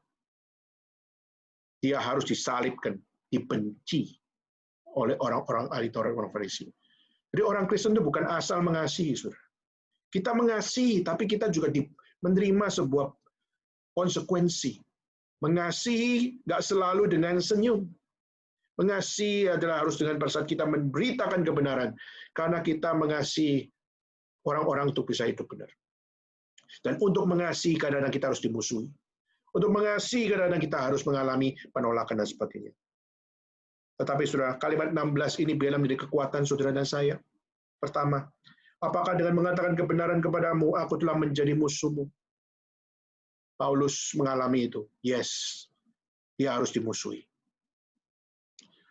Speaker 1: dia harus disalibkan, dibenci oleh orang-orang ahli Taurat, orang Farisi. Jadi orang Kristen itu bukan asal mengasihi, saudara. Kita mengasihi, tapi kita juga menerima sebuah konsekuensi. Mengasihi nggak selalu dengan senyum. Mengasihi adalah harus dengan pada saat kita memberitakan kebenaran, karena kita mengasihi orang-orang untuk bisa hidup benar. Dan untuk mengasihi kadang-kadang kita harus dimusuhi. Untuk mengasihi kadang-kadang kita harus mengalami penolakan dan sebagainya. Tetapi saudara, kalimat 16 ini biarlah menjadi kekuatan saudara dan saya. Pertama, apakah dengan mengatakan kebenaran kepadamu, aku telah menjadi musuhmu? Paulus mengalami itu. Yes, dia harus dimusuhi.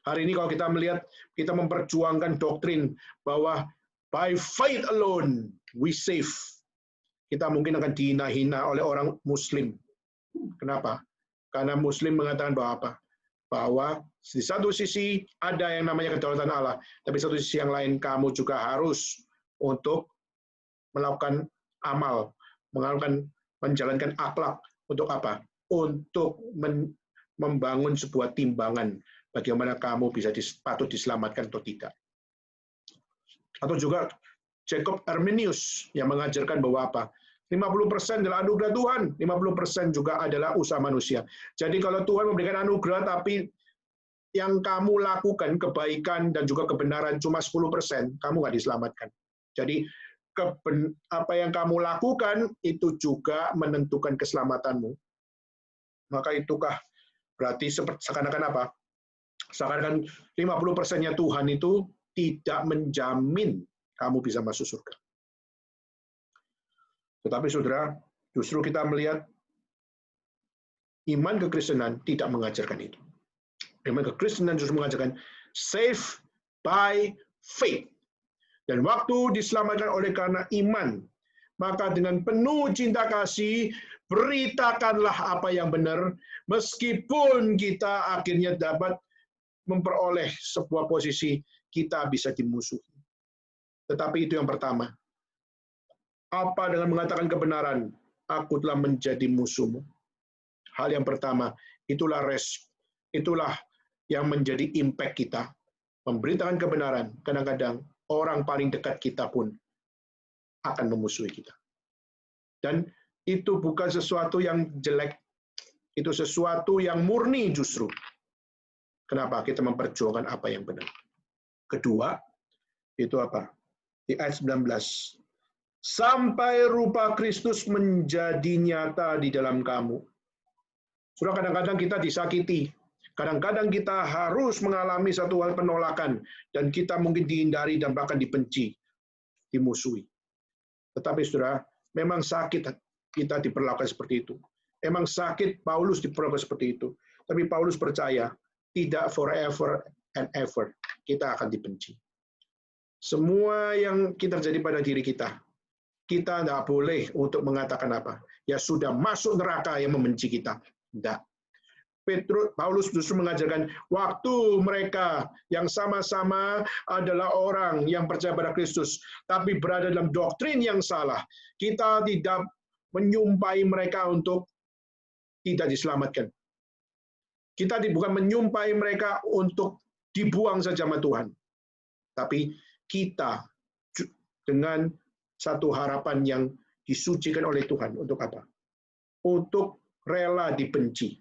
Speaker 1: Hari ini kalau kita melihat, kita memperjuangkan doktrin bahwa by faith alone we save. Kita mungkin akan dihina-hina oleh orang Muslim. Kenapa? Karena Muslim mengatakan bahwa apa? Bahwa di satu sisi ada yang namanya kedaulatan Allah, tapi satu sisi yang lain kamu juga harus untuk melakukan amal, menjalankan akhlak. Untuk apa? Untuk membangun sebuah timbangan bagaimana kamu bisa patut diselamatkan atau tidak. Atau juga Jacob Arminius yang mengajarkan bahwa apa? 50% adalah anugerah Tuhan, 50% juga adalah usaha manusia. Jadi kalau Tuhan memberikan anugerah, tapi yang kamu lakukan, kebaikan dan juga kebenaran cuma 10%, kamu nggak diselamatkan. Jadi apa yang kamu lakukan itu juga menentukan keselamatanmu. Maka itukah berarti seakan-akan apa? Seakan-akan 50%-nya Tuhan itu tidak menjamin kamu bisa masuk surga. Tetapi saudara, justru kita melihat iman kekristenan tidak mengajarkan itu. Iman kekristenan justru mengajarkan save by faith. Dan waktu diselamatkan oleh karena iman, maka dengan penuh cinta kasih, beritakanlah apa yang benar, meskipun kita akhirnya dapat memperoleh sebuah posisi kita bisa dimusuhi. Tetapi itu yang pertama. Apa dengan mengatakan kebenaran? aku telah menjadi musuhmu. Hal yang pertama, itulah yang menjadi impact kita. Memberitakan kebenaran, kadang-kadang orang paling dekat kita pun akan memusuhi kita. Dan itu bukan sesuatu yang jelek, itu sesuatu yang murni justru. Kenapa? Kita memperjuangkan apa yang benar. Kedua, itu apa? Di ayat 19. Sampai rupa Kristus menjadi nyata di dalam kamu. Sudah kadang-kadang kita disakiti. Kadang-kadang kita harus mengalami satu hal penolakan. Dan kita mungkin dihindari dan bahkan dibenci. Dimusuhi. Tetapi saudara, memang sakit kita diperlakukan seperti itu. Memang sakit Paulus diperlakukan seperti itu. Tapi Paulus percaya, tidak forever and ever kita akan dibenci. Semua yang terjadi pada diri kita tidak boleh untuk mengatakan apa. Ya sudah masuk neraka yang membenci kita. Tidak. Paulus justru mengajarkan waktu mereka yang sama-sama adalah orang yang percaya pada Kristus, tapi berada dalam doktrin yang salah. Kita tidak menyumpai mereka untuk tidak diselamatkan. Kita bukan menyumpai mereka untuk dibuang saja sama Tuhan. Tapi kita dengan satu harapan yang disucikan oleh Tuhan. Untuk apa? Untuk rela dibenci,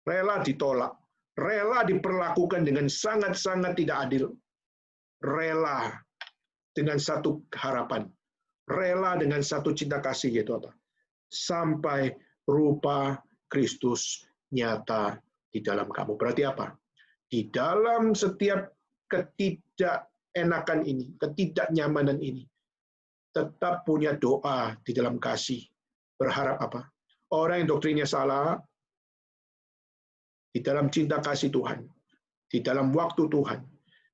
Speaker 1: rela ditolak, rela diperlakukan dengan sangat-sangat tidak adil, rela dengan satu harapan, rela dengan satu cinta kasih, yaitu apa? Sampai rupa Kristus nyata di dalam kamu. Berarti apa? Di dalam setiap ketidakenakan ini, ketidaknyamanan ini, tetap punya doa di dalam kasih. Berharap apa? Orang yang doktrinnya salah, di dalam cinta kasih Tuhan, di dalam waktu Tuhan,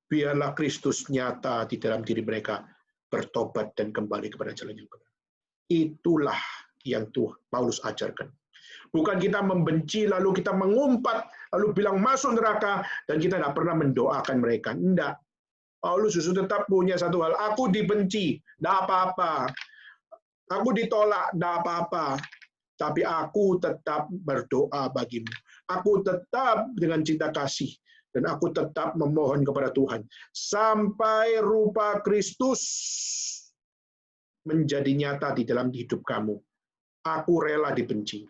Speaker 1: biarlah Kristus nyata di dalam diri mereka, bertobat dan kembali kepada jalan yang benar. Itulah yang Paulus ajarkan. Bukan kita membenci, lalu kita mengumpat, lalu bilang masuk neraka, dan kita tidak pernah mendoakan mereka. Tidak. Paulus justru tetap punya satu hal, aku dibenci, tidak apa-apa. Aku ditolak, tidak apa-apa. Tapi aku tetap berdoa bagimu. Aku tetap dengan cinta kasih. Dan aku tetap memohon kepada Tuhan. Sampai rupa Kristus menjadi nyata di dalam hidup kamu. Aku rela dibenci.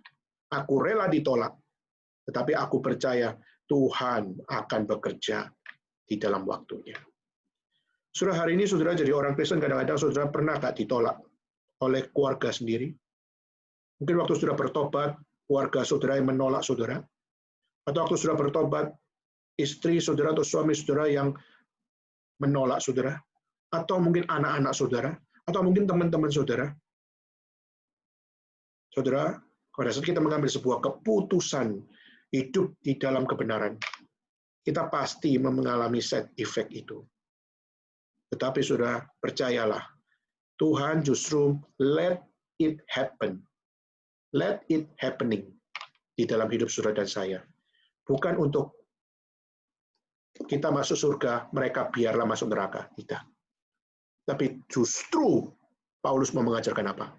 Speaker 1: Aku rela ditolak. Tetapi aku percaya Tuhan akan bekerja di dalam waktunya. Saudara, hari ini saudara jadi orang Kristen, kadang-kadang saudara pernah tak ditolak oleh keluarga sendiri? Mungkin waktu saudara bertobat, keluarga saudara yang menolak saudara. Atau waktu saudara bertobat, istri saudara atau suami saudara yang menolak saudara. Atau mungkin anak-anak saudara. Atau mungkin teman-teman saudara. Saudara, pada saat kita mengambil sebuah keputusan hidup di dalam kebenaran, kita pasti mengalami side effect itu. Tetapi saudara, percayalah, Tuhan justru let it happen. Let it happening di dalam hidup saudara dan saya. Bukan untuk kita masuk surga, mereka biarlah masuk neraka. Tidak. Tapi justru Paulus mau mengajarkan apa?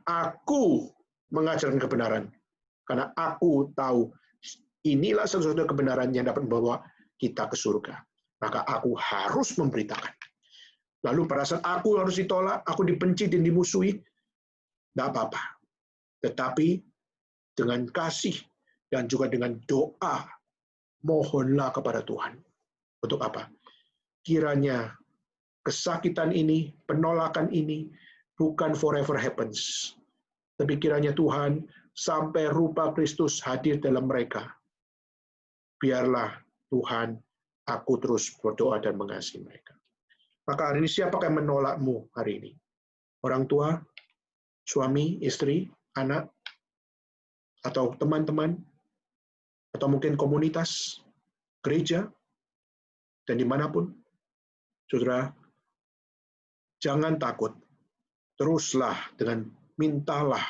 Speaker 1: Aku mengajarkan kebenaran. Karena aku tahu inilah satu-satunya kebenaran yang dapat membawa kita ke surga. Maka aku harus memberitakan. Lalu pada saat aku harus ditolak, aku dibenci dan dimusuhi, tidak apa-apa. Tetapi dengan kasih dan juga dengan doa, mohonlah kepada Tuhan. Untuk apa? Kiranya kesakitan ini, penolakan ini, bukan forever happens. Tapi kiranya Tuhan, sampai rupa Kristus hadir dalam mereka. Biarlah Tuhan, aku terus berdoa dan mengasihi mereka. Maka hari ini siapakah yang menolakmu hari ini? Orang tua, suami, istri, anak, atau teman-teman, atau mungkin komunitas, gereja, dan dimanapun. Saudara, jangan takut. Teruslah dengan mintalah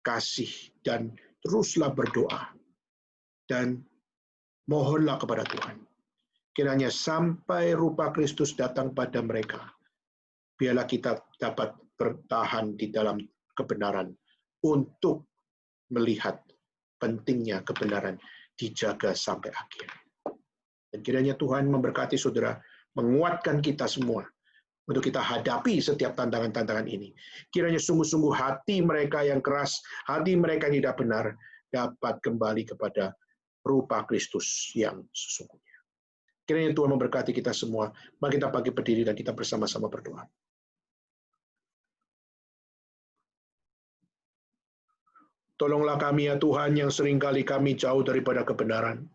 Speaker 1: kasih dan teruslah berdoa. Dan mohonlah kepada Tuhan. Kiranya sampai rupa Kristus datang pada mereka. Biarlah kita dapat bertahan di dalam kebenaran untuk melihat pentingnya kebenaran dijaga sampai akhir. Dan kiranya Tuhan memberkati saudara, menguatkan kita semua untuk kita hadapi setiap tantangan-tantangan ini. Kiranya sungguh-sungguh hati mereka yang keras, hati mereka yang tidak benar, dapat kembali kepada rupa Kristus yang sesungguhnya. Kiranya Tuhan memberkati kita semua. Mari kita bangkit berdiri dan kita bersama-sama berdoa. Tolonglah kami ya Tuhan yang seringkali kami jauh daripada kebenaran.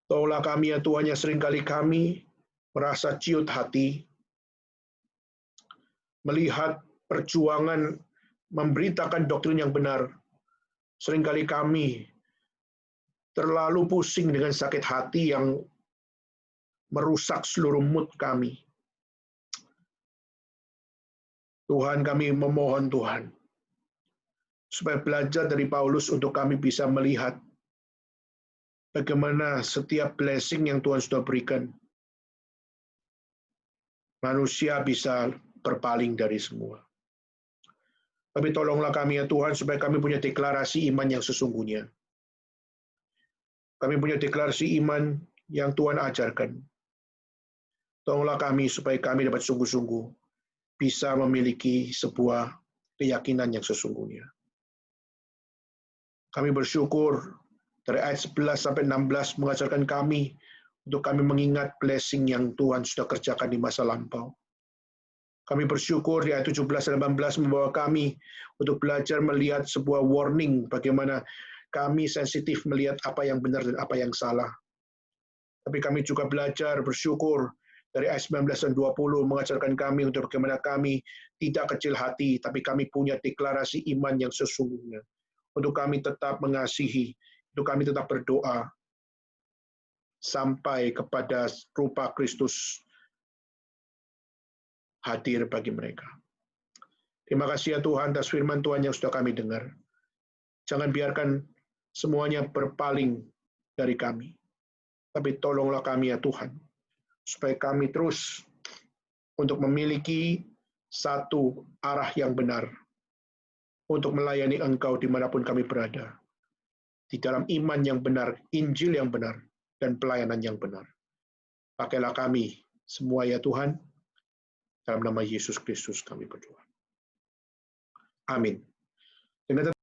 Speaker 1: Tolonglah kami ya Tuhan yang seringkali kami merasa ciut hati, melihat perjuangan memberitakan doktrin yang benar. Seringkali kami terlalu pusing dengan sakit hati yang merusak seluruh mood kami. Tuhan, kami memohon Tuhan, supaya belajar dari Paulus untuk kami bisa melihat bagaimana setiap blessing yang Tuhan sudah berikan, manusia bisa berpaling dari semua. Tapi tolonglah kami ya Tuhan, supaya kami punya deklarasi iman yang sesungguhnya. Kami punya deklarasi iman yang Tuhan ajarkan. Tolonglah kami supaya kami dapat sungguh-sungguh bisa memiliki sebuah keyakinan yang sesungguhnya. Kami bersyukur dari ayat 11 sampai 16 mengajarkan kami untuk kami mengingat blessing yang Tuhan sudah kerjakan di masa lampau. Kami bersyukur di ayat 17 dan 18 membawa kami untuk belajar melihat sebuah warning bagaimana kami sensitif melihat apa yang benar dan apa yang salah. Tapi kami juga belajar bersyukur dari ayat 19 dan 20 mengajarkan kami untuk bagaimana kami tidak kecil hati, tapi kami punya deklarasi iman yang sesungguhnya. Untuk kami tetap mengasihi, untuk kami tetap berdoa, sampai kepada rupa Kristus hadir bagi mereka. Terima kasih ya Tuhan atas firman Tuhan yang sudah kami dengar. Jangan biarkan semuanya berpaling dari kami. Tapi tolonglah kami ya Tuhan, supaya kami terus untuk memiliki satu arah yang benar, untuk melayani Engkau dimanapun kami berada, di dalam iman yang benar, Injil yang benar, dan pelayanan yang benar. Pakailah kami semua ya Tuhan, dalam nama Yesus Kristus kami berdoa. Amin. Dengan